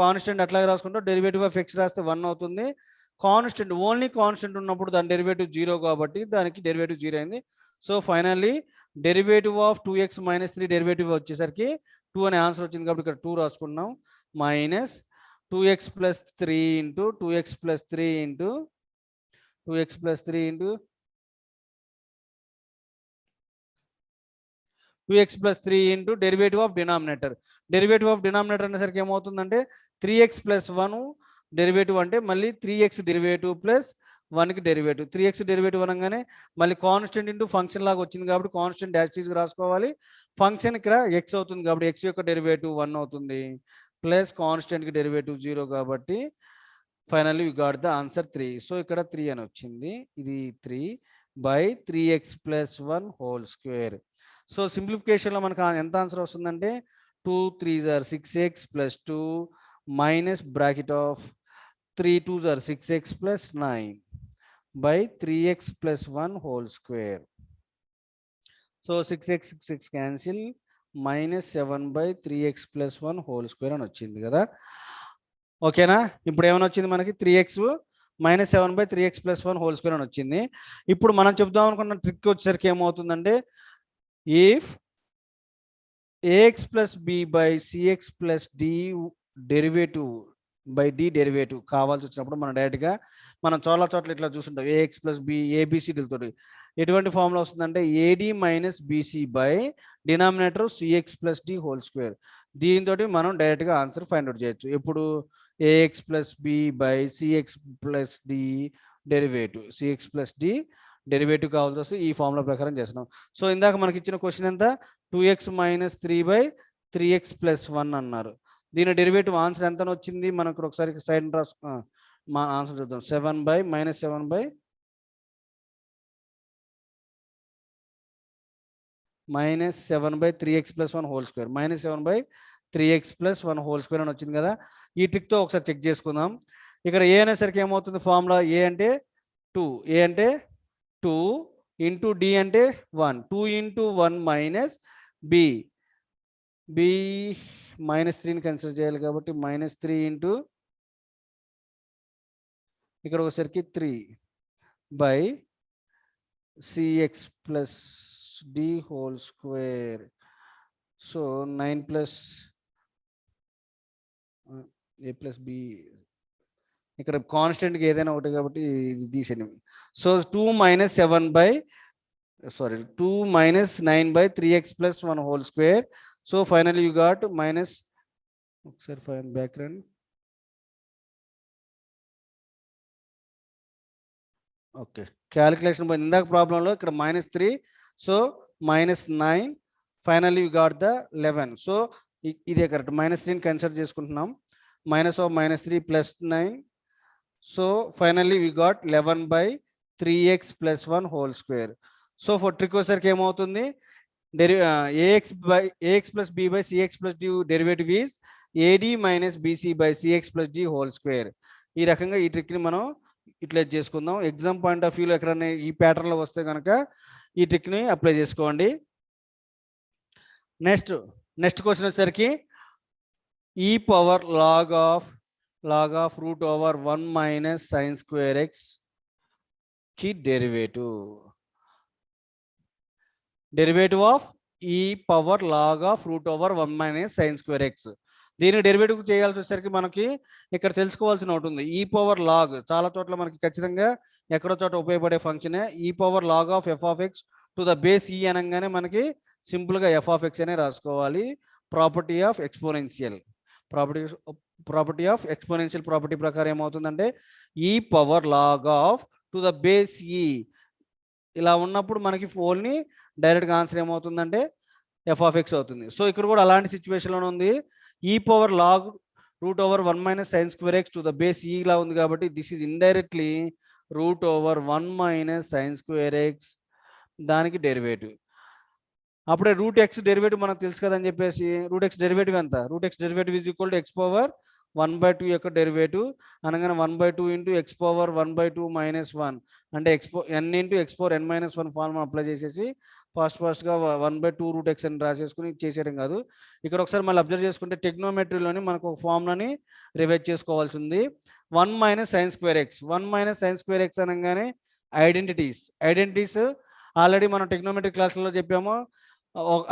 కాన్స్టెంట్ అట్లాగే రాసుకుంటాం. డెరివేటివ్ ఆఫ్ x రాస్తే 1 అవుతుంది. కాన్స్టెంట్ ఓన్లీ కాన్స్టెంట్ ఉన్నప్పుడు దాని డెరివేటివ్ 0 కాబట్టి దానికి డెరివేటివ్ 0 అయింది. So finally derivative of 2x minus 3 derivative వచ్చేసరికి 2 అనే ఆన్సర్ వచ్చింది కాబట్టి ఇక్కడ 2 రాసుకున్నాం. Minus 2x plus 3 into 2x plus 3 into 2x plus 3 into 2x plus 3 into derivative of denominator. Derivative of denominator అనేసరికి ఏమవుతుందంటే 3x plus 1 డెరివేటివ్ అంటే మళ్ళీ 3x డెరివేటివ్ ప్లస్ 1కి డెరివేటివ్. 3x డెరివేటివ్ అనగానే మళ్ళీ కాన్స్టెంట్ ఇంటూ ఫంక్షన్ లాగా వచ్చింది కాబట్టి కాన్స్టెంట్ డాష్ తీసుకు రాసుకోవాలి. ఫంక్షన్ ఇక్కడ x అవుతుంది కాబట్టి x యొక్క డెరివేటివ్ 1 అవుతుంది ప్లస్ కాన్స్టెంట్కి డెరివేటివ్ 0 కాబట్టి finally you got the answer 3. So ఇక్కడ 3 అని వచ్చింది. ఇది 3 by 3x plus 1 whole square. So సింప్లిఫికేషన్లో మనకు ఎంత ఆన్సర్ వస్తుందంటే 2 3s are 6x plus 2 minus bracket of 3 2s are 6x plus 9 by 3x plus 1 whole square. So 6x 6x cancel minus 7 by 3x plus 1 whole square అని వచ్చింది కదా. ఓకేనా, ఇప్పుడు ఏమైనా వచ్చింది మనకి 3x minus 7 by 3x plus 1 whole square అని వచ్చింది. ఇప్పుడు మనం చెప్దాం అనుకున్న ట్రిక్ వచ్చేసరికి ఏమవుతుందంటే if ax plus b by cx plus d derivative by d derivative కావాల్సి వచ్చినప్పుడు మనం డైరెక్ట్గా మనం చాలా చోట్ల ఇట్లా చూస్తుంటాం ఏఎక్స్ ప్లస్ బి ఏబిసిడిలతో ఎటువంటి ఫార్ములా వస్తుందంటే a d minus b c by denominator c x plus d whole square. దీంతో మనం డైరెక్ట్గా ఆన్సర్ ఫైండ్ అవుట్ చేయొచ్చు. ఎప్పుడు a x plus b by c x plus d derivative c x plus d derivative కావాల్సి వస్తే ఈ ఫార్ములా ప్రకారం చేస్తున్నాం. సో ఇందాక మనకి ఇచ్చిన క్వశ్చన్ ఎంత 2x minus 3 by 3x plus 1 అన్నారు. దీని డెరివేటివ్ ఆన్సర్ ఎంత వచ్చింది మనకు ఒకసారి సైడ్ రాసు మా ఆన్సర్ చూద్దాం. 7 by minus 7 by minus 7 by 3x plus 1 whole square minus 7 by 3x plus 1 whole square అని వచ్చింది కదా. ఈ ట్రిక్తో ఒకసారి చెక్ చేసుకుందాం. ఇక్కడ ఏ అనేసరికి ఏమవుతుంది ఫార్ములా ఏ అంటే 2 ఏ అంటే 2 ఇంటూ డి అంటే 1 2 into 1 minus b b minus 3ని కన్సిడర్ చేయాలి కాబట్టి మైనస్ 3 ఇంటూ ఇక్కడ ఒకసారికి 3 by c x plus d whole square. So 9 plus a plus b ఇక్కడ కాన్స్టెంట్కి ఏదైనా ఒకటి కాబట్టి ఇది తీసేయండి. So 2 minus 7 by 2 minus 9 by 3x plus 1 whole square. So finally you got minus ఒకసారి ఫైన్ బ్యాక్గ్రౌండ్ ఓకే క్యాలిక్యులేషన్ పోయింది ఇందాక ప్రాబ్లంలో. ఇక్కడ -3 so -9 finally you got the 11. So ఇదే కరెక్ట్. -3ని కన్సిడర్ చేసుకుంటున్నాం. -3 plus 9 so finally we got 11 by 3x plus 1 whole square. So for trick వచ్చేసరికి ఏమవుతుంది a x plus b by c x plus d derivative is a d minus b c by c x plus d whole square. ఈ రకంగా ఈ ట్రిక్ని మనం యూటిలైజ్ చేసుకుందాం. ఎగ్జామ్ పాయింట్ ఆఫ్ వ్యూలో ఎక్కడైనా ఈ ప్యాటర్న్లో వస్తే కనుక ఈ ట్రిక్ని అప్లై చేసుకోండి. నెక్స్ట్ క్వశ్చన్ వచ్చేసరికి e power log of root over 1 minus sine square x కి derivative of e power log of root over 1 minus sine square x. దీని డెరివేటివ్ చేయాల్సి వచ్చేసరికి మనకి ఇక్కడ తెలుసుకోవాల్సిన ఒకటి ఉంది. ఈ పవర్ లాగ్ చాలా చోట్ల మనకి ఖచ్చితంగా ఎక్కడో చోట ఉపయోగపడే ఫంక్షనే. E power log of f of x to the base e అనగానే మనకి సింపుల్గా ఎఫ్ ఆఫ్ ఎక్స్ అనే రాసుకోవాలి. ప్రాపర్టీ ఆఫ్ ఎక్స్పోనెన్షియల్ ప్రాపర్టీ ప్రకారం ఏమవుతుందంటే e power log of to the base e ఇలా ఉన్నప్పుడు మనకి ఓన్లీ డైరెక్ట్గా ఆన్సర్ ఏమవుతుందంటే ఎఫ్ ఆఫ్ ఎక్స్ అవుతుంది. సో ఇక్కడ కూడా అలాంటి సిచ్యువేషన్లో ఉంది. E power log root over 1 minus sine square x to the base e లా ఉంది కాబట్టి this is indirectly root over 1 minus sine square x దానికి డెరివేటివ్. అప్పుడే రూట్ ఎక్స్ డెరివేటివ్ మనకు తెలుసు కదని చెప్పేసి రూట్ ఎక్స్ డెరివేటివ్ ఎంత, route x derivative is equal to X power 1/2 యొక్క డెరివేటివ్ అనగానే 1/2 ఇంటూ ఎక్స్ పవర్ 1/2 మైనస్ 1 అంటే ఎన్ ఇంటూ ఎక్స్ పవర్ ఎన్ మైనస్ 1 ఫార్మ్ అప్లై చేసేసి ఫాస్ట్గా 1/2 రూట్ ఎక్స్ అని రాసేసుకుని చేసేయడం కాదు. ఇక్కడ ఒకసారి మళ్ళీ అబ్జర్వ్ చేసుకుంటే టెక్నోమెట్రీలోని మనకు ఒక ఫార్ములాని రివైజ్ చేసుకోవాల్సి ఉంది. 1 minus sine square x, 1 minus sine square x అనగానే ఐడెంటిటీస్ ఆల్రెడీ మనం టెక్నోమెట్రీ క్లాసులలో చెప్పాము.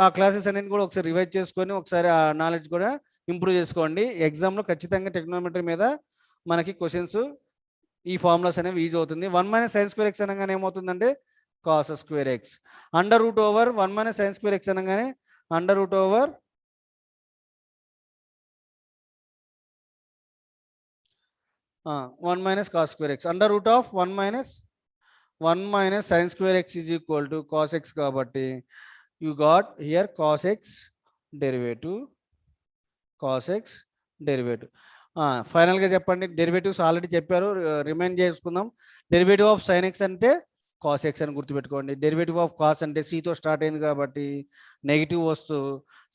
ఆ క్లాసెస్ అన్నింటిని కూడా ఒకసారి రివైజ్ చేసుకొని ఒకసారి ఆ నాలెడ్జ్ కూడా ఇంప్రూవ్ చేసుకోండి. ఎగ్జామ్లో ఖచ్చితంగా టెక్నోమెట్రీ మీద మనకి క్వశ్చన్స్ ఈ ఫార్ములాస్ అనేవి ఈజీ అవుతుంది. 1 మైనస్ సైన్ స్క్వేర్ ఎక్స్ అనగానే ఏమవుతుందంటే cos square x under root over 1 minus sine square x అనగానే under root over 1 minus cos square x under root of 1 minus sine square x is equal to cos x కాబట్టి you got here cos x derivative ఫైనల్గా చెప్పండి. డెరివేటివ్స్ ఆల్రెడీ చెప్పారు, రిమైండ్ చేసుకుందాం. డెరివేటివ్ ఆఫ్ సైన్ ఎక్స్ అంటే కాస్ ఎక్స్ అని గుర్తుపెట్టుకోండి. డెరివేటివ్ ఆఫ్ కాస్ అంటే సితో స్టార్ట్ అయింది కాబట్టి నెగిటివ్ వస్తూ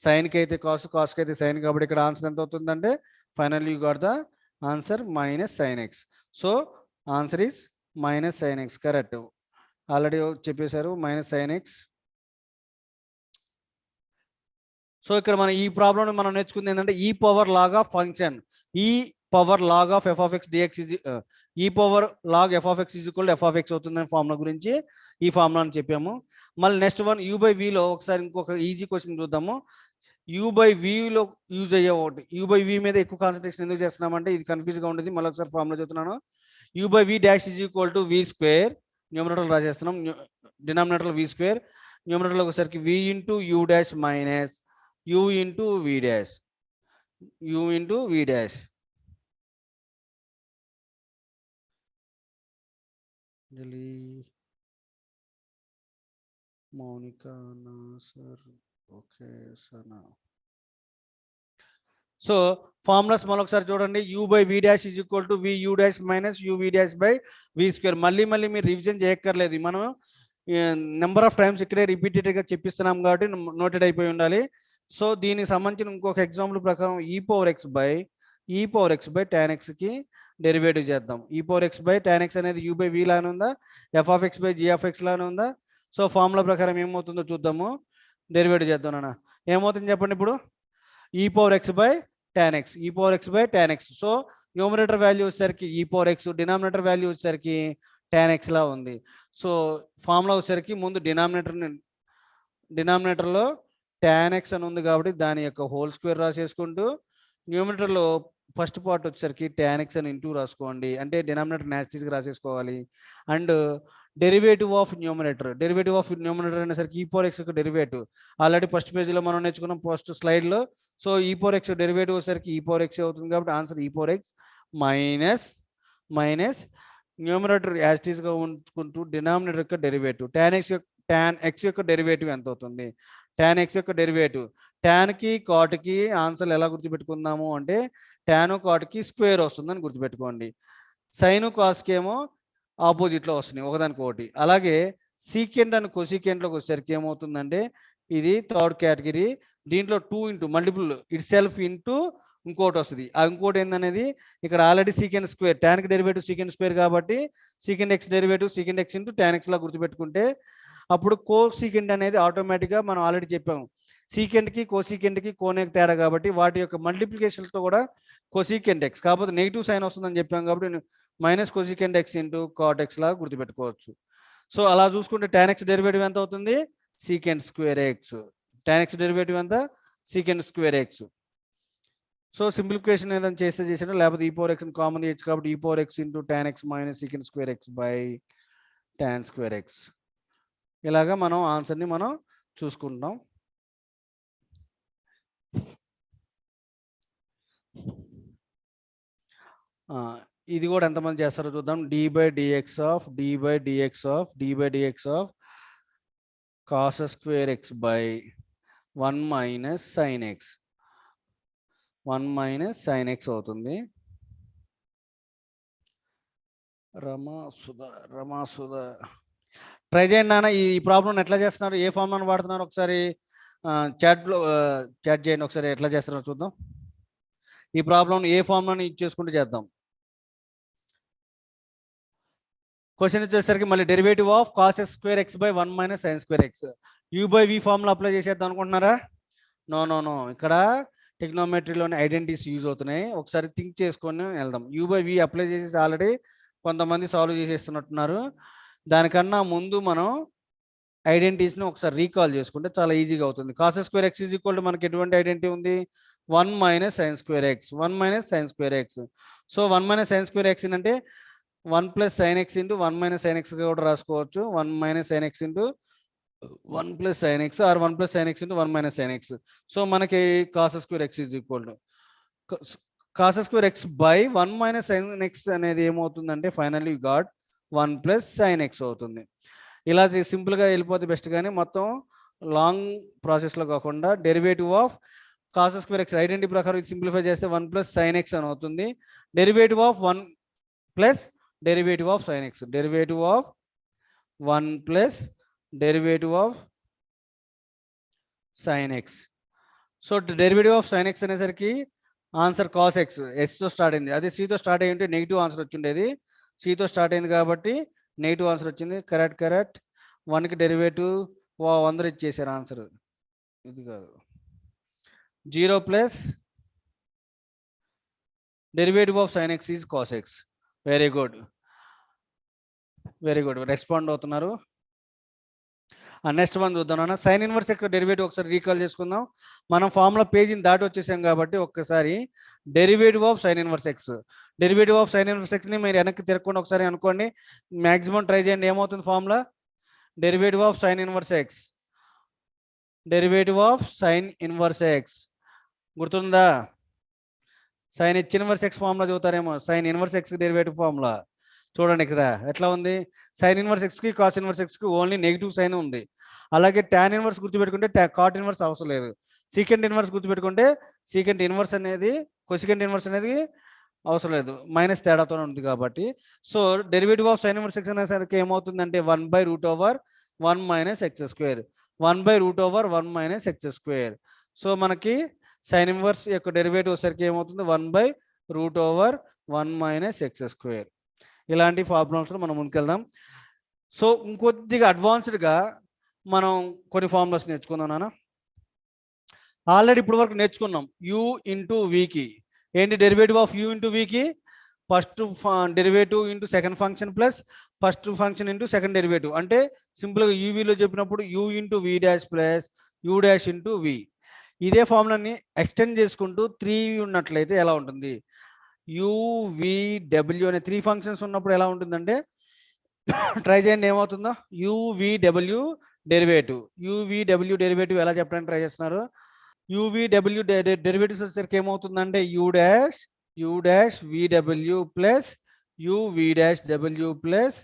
సైన్కి అయితే కాస్కి అయితే సైన్ కాబట్టి ఇక్కడ ఆన్సర్ ఎంత అవుతుందంటే final you got the answer minus sine x. So answer is minus sine x, correct. Already చెప్పేశారు మైనస్ సైన్ ఎక్స్. సో ఇక్కడ మనం ఈ ప్రాబ్లం మనం నేర్చుకుంది ఏంటంటే e power log of function e power log of f of x d x e power log f of x is equal f of x అవుతుందని ఫార్ములా గురించి ఈ ఫార్ములాని చెప్పాము. మళ్ళీ నెక్స్ట్ వన్ యూ బై విలో ఒకసారి ఇంకొక ఈజీ క్వశ్చన్ చూద్దాము. యూ బై విలో యూజ్ అయ్యే ఒకటి, యూ బై వి మీద ఎక్కువ కాన్సన్ట్రేషన్ ఎందుకు చేస్తున్నామంటే ఇది కన్ఫ్యూజ్గా ఉంటుంది. మళ్ళీ ఒకసారి ఫార్ములా చెప్తున్నాను. U by v dash is equal to v square, numerator రాసేస్తున్నాం, డినామినేటర్ వి స్క్వేర్, న్యూమరేటర్లో ఒకసారికి v into u dash minus u into v dash, u into v dash. Monica, no sir, okay sir now. So formulas మళ్ళీ ఒకసారి చూడండి. U by v dash is equal to v u dash minus u v dash by v square. మళ్ళీ మీరు రివిజన్ చేయక్కర్లేదు, మనం నెంబర్ ఆఫ్ టైమ్స్ ఇక్కడే రిపీటెడ్గా చెప్పిస్తున్నాం కాబట్టి నోటెడ్ అయిపోయి ఉండాలి. సో దీనికి సంబంధించిన ఇంకొక ఎగ్జాంపుల్ ప్రకారం e power x by tan ఎక్స్కి డెరివేటివ్ చేద్దాం. E power x by tan x అనేది యూ బై వి లానే ఉందా, f of x by g of x లానే ఉందా? సో ఫార్ములా ప్రకారం ఏమవుతుందో చూద్దాము, డెరివేటివ్ చేద్దాం నాన్న. ఏమవుతుంది చెప్పండి ఇప్పుడు, ఈ power x by tan X. So numerator value వచ్చేసరికి e power X, denominator value వచ్చేసరికి టాన్ ఎక్స్ లా ఉంది. సో ఫార్ములా వచ్చేసరికి ముందు డినామినేటర్లో టాన్ ఎక్స్ అని ఉంది కాబట్టి దాని యొక్క హోల్ స్క్వేర్ రాసేసుకుంటూ న్యూమరేటర్లో ఫస్ట్ పార్ట్ వచ్చేసరికి టాన్ ఎక్స్ అని ఇంటూ రాసుకోండి, అంటే డినామినేటర్ న్యాచురల్గా రాసేసుకోవాలి. అండ్ డెరివేటివ్ ఆఫ్ న్యూమరేటర్ అనేసరికి ఈ పవర్ ఎక్స్ యొక్క డెరివేటివ్ ఆల్రెడీ ఫస్ట్ పేజీలో మనం నేర్చుకున్నాం, ఫస్ట్ స్లైడ్లో. సో ఈ పవర్ ఎక్స్ డెరివేటివ్ వచ్చేసరికి ఈ పవర్ ఎక్స్ అవుతుంది కాబట్టి answer e power x minus numerator యాస్టీస్గా ఉంచుకుంటూ డినామినేటర్ యొక్క డెరివేటివ్ టాన్ ఎక్స్ యొక్క డెరివేటివ్ ఎంత అవుతుంది, టాన్ ఎక్స్ యొక్క డెరివేటివ్. టాన్కి కాట్కి ఆన్సర్లు ఎలా గుర్తుపెట్టుకుందాము అంటే టాను కాట్కి స్క్వేర్ వస్తుందని గుర్తుపెట్టుకోండి. సైను కాస్కి ఏమో ఆపోజిట్లో వస్తున్నాయి ఒకదానికొకటి. అలాగే సీకెంట్ అండ్ కొసీకెంట్లోకి వచ్చేసరికి ఏమవుతుందంటే ఇది థర్డ్ కేటగిరీ, దీంట్లో 2 into multiple itself into ఇంకోటి వస్తుంది. ఆ ఇంకోటి ఏందనేది ఇక్కడ ఆల్రెడీ సీకెంట్ స్క్వేర్, టాన్కి డెరివేటివ్ సీకెంట్ స్క్వేర్ కాబట్టి secant x derivative secant x into tan x లా గుర్తుపెట్టుకుంటే అప్పుడు కో సీకెంట్ అనేది ఆటోమేటిక్గా మనం ఆల్రెడీ చెప్పాము సీకెంట్కి కోసీకెంట్కి కోనేకి తేడా కాబట్టి వాటి యొక్క మల్టిప్లికేషన్తో కూడా కోసీకెంట్ ఎక్స్ కాకపోతే నెగిటివ్ సైన్ వస్తుందని చెప్పాం కాబట్టి minus cosecant x into cot x లాగా గుర్తుపెట్టుకోవచ్చు. సో అలా చూసుకుంటే టాన్ ఎక్స్ డెరివేటివ్ ఎంత అవుతుంది, secant square x. Tan x derivative ఎంత, సీకెంట్ స్క్వేర్ ఎక్స్. సో సింప్లిఫికేషన్ ఏదైనా చేసినా లేకపోతే ఈ పవర్ ఎక్స్ కామన్ చేయొచ్చు కాబట్టి e power x into tan X minus secant square x by tan square X. ఇలాగా మనం ఆన్సర్ని మనం చూసుకుంటాం. ఇది కూడా ఎంతమంది చేస్తారో చూద్దాం. D by dx of cos square x by 1 minus sine x, 1 minus sine x అవుతుంది. రమాసుధ ట్రై చేయండి నాన్న. ఈ ప్రాబ్లం ఎట్లా చేస్తున్నారు, ఏ ఫార్ములాను వాడుతున్నారు ఒకసారి చాట్లో చాట్ చేయండి, ఒకసారి ఎట్లా చేస్తున్నారో చూద్దాం. ఈ ప్రాబ్లం ఏ ఫార్ములాను యూజ్ చేసుకుంటూ చేద్దాం. క్వశ్చన్ వచ్చేసరికి మళ్ళీ derivative of cos x square x by 1 minus sine square x. U by v formula apply చేసేద్దాం అనుకుంటున్నారా? నో, ఇక్కడ టెక్నోమెట్రీలోని ఐడెంటిటీస్ యూజ్ అవుతున్నాయి. ఒకసారి థింక్ చేసుకొని వెళ్దాం. యూ బై వి అప్లై చేసేసి ఆల్రెడీ కొంతమంది సాల్వ్ చేసేస్తున్నట్టున్నారు. దానికన్నా ముందు మనం ఐడెంటిటీస్ని ఒకసారి రీకాల్ చేసుకుంటే చాలా ఈజీగా అవుతుంది. Cos square x is equal to మనకి ఎటువంటి ఐడెంటిటీ ఉంది? 1 minus sine square x, 1 minus sine square X. So 1 minus sine square x అంటే 1 plus sine x into 1 minus sine x కూడా రాసుకోవచ్చు. 1 minus sine x into 1 plus sine x or 1 plus sine x into 1 minus sine x. So మనకి cos square x is equal to cos square x by 1 minus sine X అనేది ఏమవుతుందంటే finally you got 1 plus sine x అవుతుంది. ఇలా సింపుల్గా వెళ్ళిపోతే బెస్ట్, కానీ మొత్తం లాంగ్ ప్రాసెస్లో కాకుండా derivative of cos square X identity ప్రకారం సింప్లిఫై చేస్తే 1 ప్లస్ సైన్ ఎక్స్ అని అవుతుంది. Derivative of 1 plus derivative of sine x, derivative of 1 plus derivative of sine x. So derivative of sine X అనేసరికి ఆన్సర్ కాస్ ఎక్స్, ఎస్తో స్టార్ట్ అయింది. అదే సితో స్టార్ట్ అయ్యి ఉంటే నెగిటివ్ ఆన్సర్ వచ్చిండేది. సితో స్టార్ట్ అయింది కాబట్టి నెగిటివ్ ఆన్సర్ వచ్చింది. కరెక్ట్. 1కి డెరివేటివ్ అందరూ ఇచ్చేసారు ఆన్సర్. ఇది కాదు, 0 plus derivative of sine x is cos x. Very good, respond అవుతున్నారు. నెక్స్ట్ వన్ చూద్దాం అన్న. సైన్ ఇన్వర్స్ యొక్క డెరివేటివ్ ఒకసారి రీకాల్ చేసుకుందాం. మనం ఫార్ములా పేజీని దాటి వచ్చేసాం కాబట్టి ఒక్కసారి derivative of sine inverse x, derivative of sine inverse ఎక్స్ని మీరు వెనక్కి తిరగకుండా ఒకసారి అనుకోండి. మ్యాక్సిమం ట్రై చేయండి. ఏమవుతుంది ఫార్ములా? Derivative of sine inverse x, derivative of sine inverse x గుర్తుందా? Sine h inverse x formula చదువుతారేమో. Sine inverse x derivative formula చూడండి ఇక్కడ ఎట్లా ఉంది. సైన్ ఇన్వర్స్ ఎక్స్కి కాస్ ఇన్వర్స్ ఎక్స్కి ఓన్లీ నెగిటివ్ సైన్ ఉంది. అలాగే టాన్ ఇన్వర్స్ గుర్తుపెట్టుకుంటే కాట్ ఇన్వర్స్ అవసరం లేదు. సీకెంట్ ఇన్వర్స్ గుర్తుపెట్టుకుంటే సీకెంట్ ఇన్వర్స్ అనేది కొసికెంట్ ఇన్వర్స్ అనేది అవసరం లేదు, మైనస్ తేడాతో ఉంది కాబట్టి. So derivative of sine inverse x అనేసరికి ఏమవుతుందంటే 1/√1 minus x square, 1/√1 minus x square. So మనకి సైన్ ఇన్వర్స్ యొక్క డెరివేటివ్ వచ్చేసరికి ఏమవుతుంది? 1/√1 మైనస్ ఎక్స్ స్క్వేర్. ఇలాంటి ఫార్ములాస్లో మనం ముందుకెళ్దాం. సో ఇంకొద్దిగా అడ్వాన్స్డ్గా మనం కొన్ని ఫార్ములాస్ నేర్చుకుందాం నాన్న. ఆల్రెడీ ఇప్పుడు వరకు నేర్చుకున్నాం. యూ ఇంటూ వీకి ఏంటి డెరివేటివ్ ఆఫ్ యూ ఇంటూ వీకి? First derivative into second function plus first function into second derivative. అంటే సింపుల్గా యూవీలో చెప్పినప్పుడు u into v dash plus u dash into v. ఇదే ఫార్ములాని ఎక్స్టెండ్ చేసుకుంటూ 3 ఉన్నట్లయితే ఎలా ఉంటుంది? యువిడబ్ల్యూ అనే 3 ఫంక్షన్స్ ఉన్నప్పుడు ఎలా ఉంటుందంటే ట్రై చేయండి ఏమవుతుందో. యువిడబ్ల్యూ డెరివేటివ్ ఎలా చెప్పడానికి ట్రై చేస్తున్నారు? యువిడబ్ల్యూ డెరివేటివ్స్ వచ్చేసరికి ఏమవుతుందంటే U dash V W plus U V dash W plus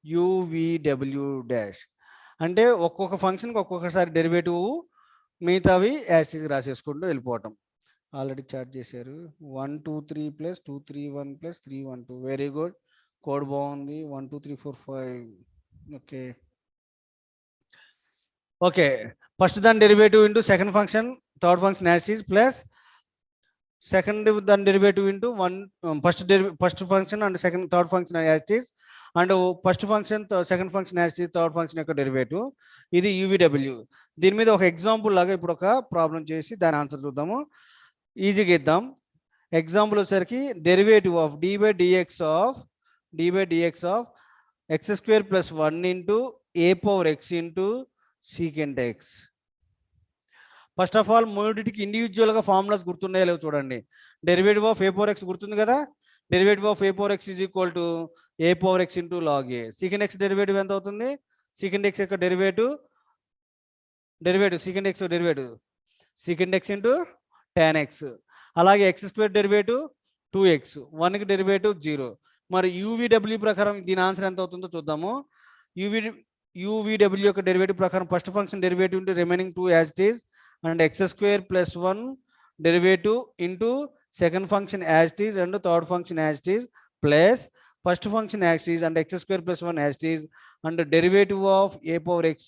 U V W dash. అంటే ఒక్కొక్క ఫంక్షన్కి ఒక్కొక్కసారి డెరివేటివ్, మిగతావి యాసిడ్గా రాసేసుకుంటూ వెళ్ళిపోవటం. ఆల్రెడీ చార్ట్ చేశారు. 1 2 3 plus 2 3 1 plus 3 1 2. Very good, code బాగుంది. 1 2 3 4 5. ఓకే ఫస్ట్ దాని derivative into second function third function as it plus second దాని derivative into first function and second third function as it and first function second function as it third function యొక్క డెరివేటివ్. ఇది యూవిడబ్ల్యూ. దీని మీద ఒక ఎగ్జాంపుల్ లాగా ఇప్పుడు ఒక ప్రాబ్లం చేసి దాని ఆన్సర్ చూద్దాము. ఈజీగా ఇద్దాం. ఎగ్జాంపుల్ వచ్చేసరికి derivative of dy dx of x square plus 1 into a power x into secant x. First of all మూడింటికి ఇండివిజువల్గా ఫార్ములాస్ గుర్తున్నాయో లేవు చూడండి. Derivative of a power x గుర్తుంది కదా. Derivative of a power x is equal to a power x into log a. Secant x derivative ఎంత అవుతుంది? సీకెంట్ ఎక్స్ యొక్క derivative secant x into tan x. అలాగే ఎక్స్ స్క్వేర్ డెరివేటివ్ 2x, 1కి డెరివేటివ్ 0. మరి యూవిడబ్ల్యూ ప్రకారం దీని ఆన్సర్ ఎంత అవుతుందో చూద్దాము. యూవిడబ్ల్యూ యొక్క డెరివేటివ్ ప్రకారం first function derivative into remaining 2 as it is and x square plus 1 derivative into second function as it is and third function as it is plus first function as it is and x square plus 1 as it is and derivative of a power x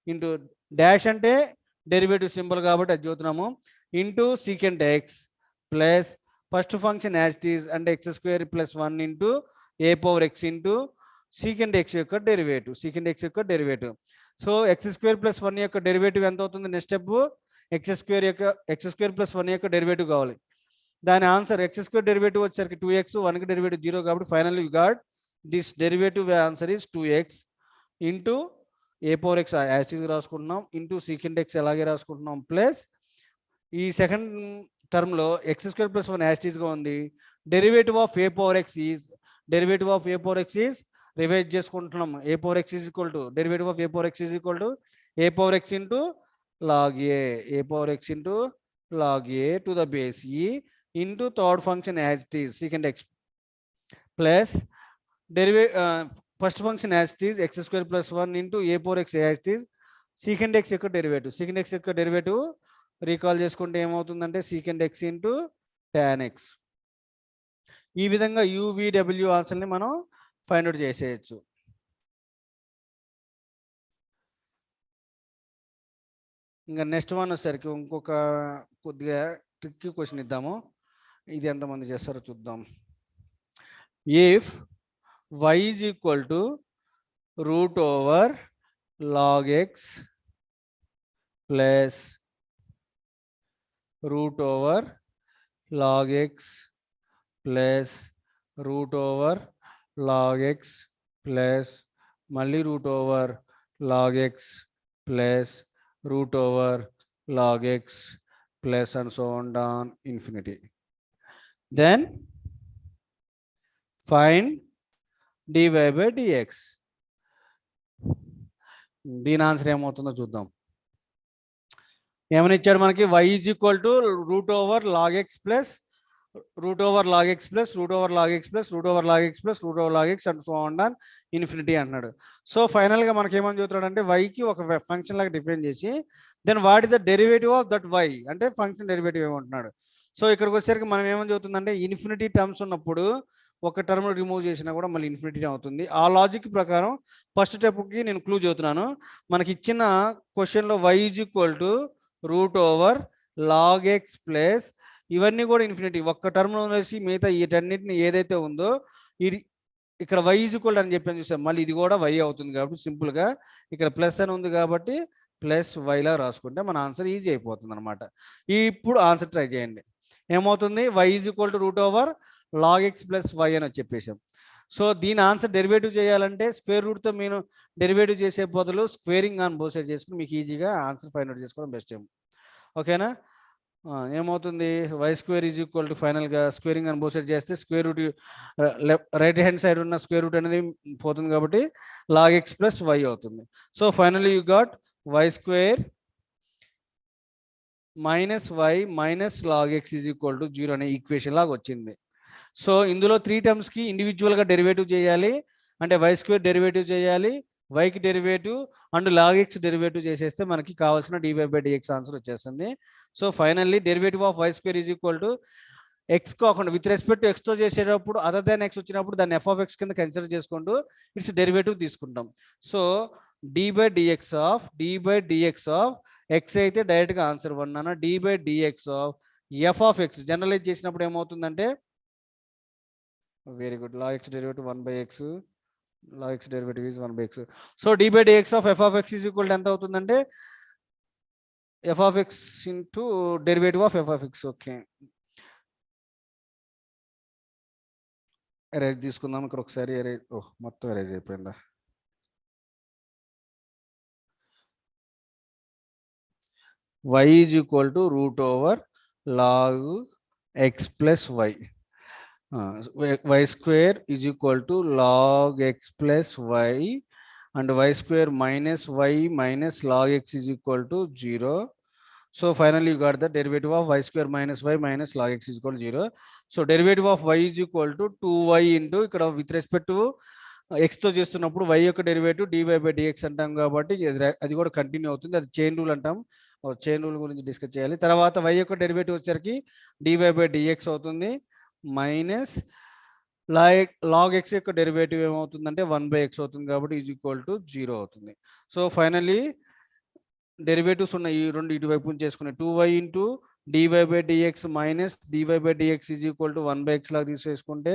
into dash ante derivative symbol kabatti adi chutunamu into secant x plus first function as it is and x square plus 1 into a power x into secant x యొక్క derivative so x square plus 1 యొక్క డెరివేటివ్ ఎంత అవుతుంది next step x square plus 1 యొక్క డెరివేటివ్ కావాలి దాని ఆన్సర్ x స్క్వేర్ డెరివేటివ్ వచ్చేసరికి 2x 1 కి డెరివేటివ్ 0 కాబట్టి finally you got this derivative answer is 2x into a power x as it రాసుకుంటున్నాం ఇంటూ సీకెంట్ x అలాగే రాసుకుంటున్నాం ప్లస్ ఈ సెకండ్ టర్మ్ లో x square plus 1 as it గా ఉంది derivative of a power x is revise చేసుకుంటున్నాం a power x is equal to derivative of a power x is equal to a power x into log a power x into log a to the base e into third function as it is secant x plus first function as it is x square plus 1 into a power x as it is secant x యొక్క డెరివేటివ్ రీకాల్ చేసుకుంటే ఏమవుతుందంటే secant x into tan x ఈ విధంగా UVW ఆన్సర్ ని మనం ఫైండ్ అవుట్ చేసేయచ్చు ఇంకా నెక్స్ట్ వన్ వచ్చేసరికి ఇంకొక కొద్దిగా ట్రిక్కీ క్వశ్చన్ ఇద్దాము ఇది ఎంతమంది చేస్తారో చూద్దాం if y is equal to root over log x plus root over log x plus root over log x plus మళ్ళీ root over log x plus root over log x plus and so on down infinity. Then find dy by dx. దీని ఆన్సర్ ఏమవుతుందో చూద్దాం ఏమని ఇచ్చాడు మనకి y is equal to root over log x plus root over log x plus root over log x plus root over log x plus root over log x and so on down infinity అంటున్నాడు సో ఫైనల్గా మనకి ఏమని చెబుతాడు అంటే వైకి ఒక ఫంక్షన్ లాగా డిఫైన్ చేసి then what is the derivative of that y అంటే ఫంక్షన్ డెరివేటివ్ ఏమంటున్నాడు సో ఇక్కడికి వచ్చేసరికి మనం ఏమని చెబుతుందంటే ఇన్ఫినిటీ టర్మ్స్ ఉన్నప్పుడు ఒక టర్మ్ రిమూవ్ చేసినా కూడా మళ్ళీ ఇన్ఫినిటీ అవుతుంది ఆ లాజిక్ ప్రకారం ఫస్ట్ స్టెప్కి నేను క్లూ చెబుతున్నాను మనకి ఇచ్చిన క్వశ్చన్లో y is equal to root over log x plus ఇవన్నీ కూడా ఇన్ఫినిటీ ఒక్క టర్మ్లో వేసి మిగతా వీటన్నిటిని ఏదైతే ఉందో ఇది ఇక్కడ వై ఈజ్ ఈక్వల్ అని చెప్పని చూసాం మళ్ళీ ఇది కూడా వై అవుతుంది కాబట్టి సింపుల్గా ఇక్కడ ప్లస్ అని ఉంది కాబట్టి ప్లస్ వైలా రాసుకుంటే మన ఆన్సర్ ఈజీ అయిపోతుంది అనమాట ఇప్పుడు ఆన్సర్ ట్రై చేయండి ఏమవుతుంది y is equal to root over log x plus y అని చెప్పేసాం సో దీని ఆన్సర్ డెరివేటివ్ చేయాలంటే స్క్వేర్ రూట్తో మీరు డెరివేటివ్ చేసే బదులు స్క్వేరింగ్ ఆన్ బోత్ సైడ్ చేసుకుని మీకు ఈజీగా ఆన్సర్ ఫైండ్ అవుట్ చేసుకోవడం బెస్ట్ ఏమో ఓకేనా ఏమవుతుంది y square is equal to ఫైనల్గా స్క్వేరింగ్ అని బోత్ సైడ్ చేస్తే square root right hand side ఉన్న స్క్వేర్ రూట్ అనేది పోతుంది కాబట్టి లాగ్ ఎక్స్ ప్లస్ వై అవుతుంది so finally you got y square minus y minus log x is equal to 0 అనే ఈక్వేషన్ లాగా వచ్చింది సో ఇందులో 3 టర్మ్స్కి ఇండివిజువల్గా డెరివేటివ్ చేయాలి అంటే వై స్క్వేర్ డెరివేటివ్ చేయాలి వైకి derivative and log x derivative చేసేస్తే మనకి కావాల్సిన డివై బై డిఎక్స్ ఆన్సర్ వచ్చేస్తుంది so finally derivative of y square is equal to x కాకుండా విత్ రెస్పెక్ట్ టు ఎక్స్తో చేసేటప్పుడు అదర్ దాన్ ఎక్స్ వచ్చినప్పుడు దాన్ని ఎఫ్ ఆఫ్ ఎక్స్ కింద కన్సిడర్ చేసుకుంటూ ఇట్స్ డెరివేటివ్ తీసుకుంటాం so d by dx of x అయితే డైరెక్ట్గా ఆన్సర్ 1 అన్న d by dx of f of x generalize చేసినప్పుడు ఏమవుతుందంటే very good log x derivative 1 by x log x derivative is 1 by x. So d by dx of f of x is equal to ఎంత అవుతుందంటే f of x into derivative of f of x. Okay erase తీసుకుందాం ఇక్కడ ఒకసారి ఎరేజ్ మొత్తం ఎరేజ్ అయిపోయిందా y is equal to root over log x plus y. Y square is equal to log x plus y and y square minus y minus log x is equal to 0. So finally you got the derivative of y square minus y minus log x is equal to 0. So derivative of y is equal to 2y into ikkada with respect to x తో చేస్తున్నప్పుడు y యొక్క డెరివేటివ్ dy by dx అంటాం కాబట్టి అది కూడా కంటిన్యూ అవుతుంది అది చైన్ రూల్ అంటాం చైన్ రూల్ గురించి డిస్కస్ చేయాలి. తర్వాత y యొక్క డెరివేటివ్ వచ్చేసరికి dy/dx అవుతుంది మైనస్ log x యొక్క డెరివేటివ్ ఏమవుతుందంటే 1/x అవుతుంది కాబట్టి ఈజ్ ఈక్వల్ టు 0 అవుతుంది. సో ఫైనల్లీ డెరివేటివ్స్ ఉన్న ఈ రెండు ఇటువైపు చేసుకుని 2y into dy/dx minus dy/dx is equal to 1/x లాగా తీసేసుకుంటే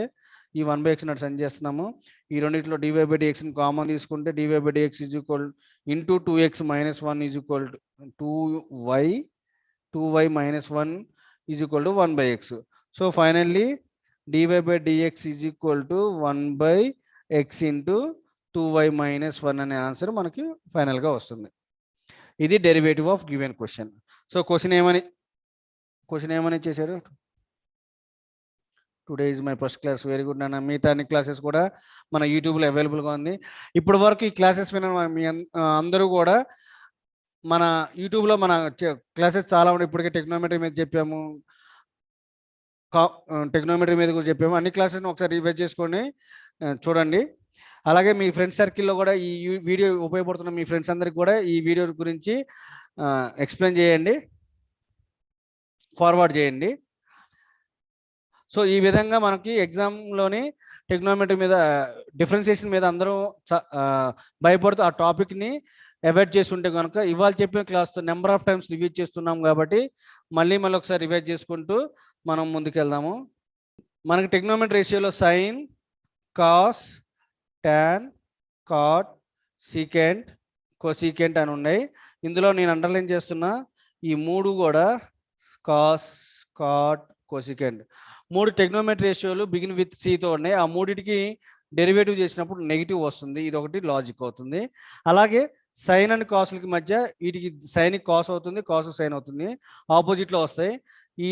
ఈ 1/x నటు సెండ్ చేస్తున్నాము. ఈ రెండింటిలో dy/dx ని కామన్ తీసుకుంటే dy/dx is equal into 2x minus 1 is equal to 2y minus 1 is equal to 1/x. So finally dy/dx is equal to 1/x into 2y minus 1 అనే ఆన్సర్ మనకి ఫైనల్గా వస్తుంది. ఇది derivative of given question. So question ఏమని చేశారు? Today is my first class. Very good నాన్న. మిగతా అన్ని క్లాసెస్ కూడా మన యూట్యూబ్లో అవైలబుల్గా ఉంది. ఇప్పటి వరకు ఈ క్లాసెస్ విన మీ అందరూ కూడా మన యూట్యూబ్లో మన క్లాసెస్ చాలా ఉన్నాయి. ఇప్పటికే టెక్నోమెట్రీ మీద చెప్పాము, టెక్నోమెట్రీ మీద కూడా చెప్పాము. అన్ని క్లాసెస్ని ఒకసారి రివైజ్ చేసుకొని చూడండి. అలాగే మీ ఫ్రెండ్స్ సర్కిల్లో కూడా ఈ వీడియో ఉపయోగపడుతున్న మీ ఫ్రెండ్స్ అందరికి కూడా ఈ వీడియో గురించి ఎక్స్ప్లెయిన్ చేయండి, ఫార్వర్డ్ చేయండి. సో ఈ విధంగా మనకి ఎగ్జామ్లోని టెక్నోమెట్రీ మీద డిఫరెన్షియేషన్ మీద అందరూ భయపడుతూ ఆ టాపిక్ని అవాయిడ్ చేస్తుంటే కనుక ఇవాళ చెప్పిన క్లాస్తో నెంబర్ ఆఫ్ టైమ్స్ రివ్యూ చేస్తున్నాం కాబట్టి మళ్ళీ ఒకసారి రివైజ్ చేసుకుంటూ మనం ముందుకెళ్దాము. మనకి టెక్నోమెట్రీ రేషియోలో sine, cos, tan, cot, secant, cosecant అని ఉన్నాయి. ఇందులో నేను అండర్లైన్ చేస్తున్న ఈ మూడు కూడా కాస్, కాట్, కోసికెంట్ మూడు టెక్నోమెట్రీ రేషియోలు బిగిన్ విత్ సితో ఉన్నాయి. ఆ మూడింటికి డెరివేటివ్ చేసినప్పుడు నెగిటివ్ వస్తుంది. ఇది ఒకటి లాజిక్ అవుతుంది. అలాగే సైన్ అండ్ కాసులకి మధ్య వీటికి సైన్ కాస్ అవుతుంది, కాసు సైన్ అవుతుంది, ఆపోజిట్లో వస్తాయి. ఈ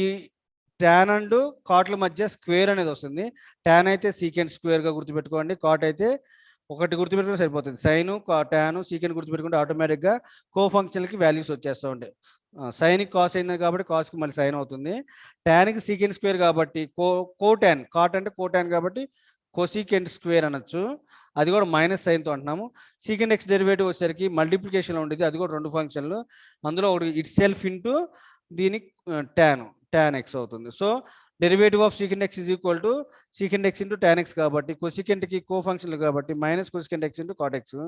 టాన్ అండ్ కాట్ల మధ్య స్క్వేర్ అనేది వస్తుంది. టాన్ అయితే సీకెంట్ స్క్వేర్గా గుర్తుపెట్టుకోండి, కాట్ అయితే ఒకటి గుర్తుపెట్టుకుంటే సరిపోతుంది. సైను, టాను, సీకెంట్ గుర్తుపెట్టుకుంటే ఆటోమేటిక్గా కో ఫంక్షన్లకి వాల్యూస్ వచ్చేస్తూ ఉంటాయి. సైన్కి కాస్ అయింది కాబట్టి కాస్కి మళ్ళీ సైన్ అవుతుంది. టాన్కి సీకెంట్ స్క్వేర్ కాబట్టి కోటాన్, కాట్ అంటే కోటాన్ కాబట్టి కోసీకెంట్ స్క్వేర్ అనొచ్చు. అది కూడా మైనస్ సైన్తో అంటున్నాము. సీకెంట్ ఎక్స్ డెరివేటివ్ వచ్చేసరికి మల్టిప్లికేషన్లో ఉండేది. అది కూడా రెండు ఫంక్షన్లు. అందులో ఒకటి ఇట్ సెల్ఫ్ ఇంటూ దీని టాన్ ఎక్స్ అవుతుంది. So derivative of secant x is equal to secant x into tan x కాబట్టి కొసికెంట్కి కో ఫంక్షన్లు కాబట్టి minus cosecant x into cot x.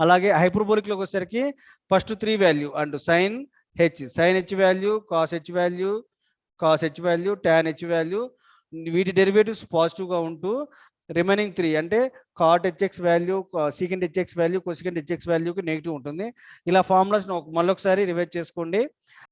అలాగే హైపర్బోలిక్లోకి వచ్చేసరికి first 3 value and sine h value, cos h value, tan h value, వీటి డెరివేటివ్స్ పాజిటివ్గా ఉంటూ రిమైనింగ్ 3 అంటే cot h x value, secant h x value, cosecant h x వాల్యూకి నెగిటివ్ ఉంటుంది. ఇలా ఫార్ములాస్ మళ్ళొకసారి రివైజ్ చేసుకోండి.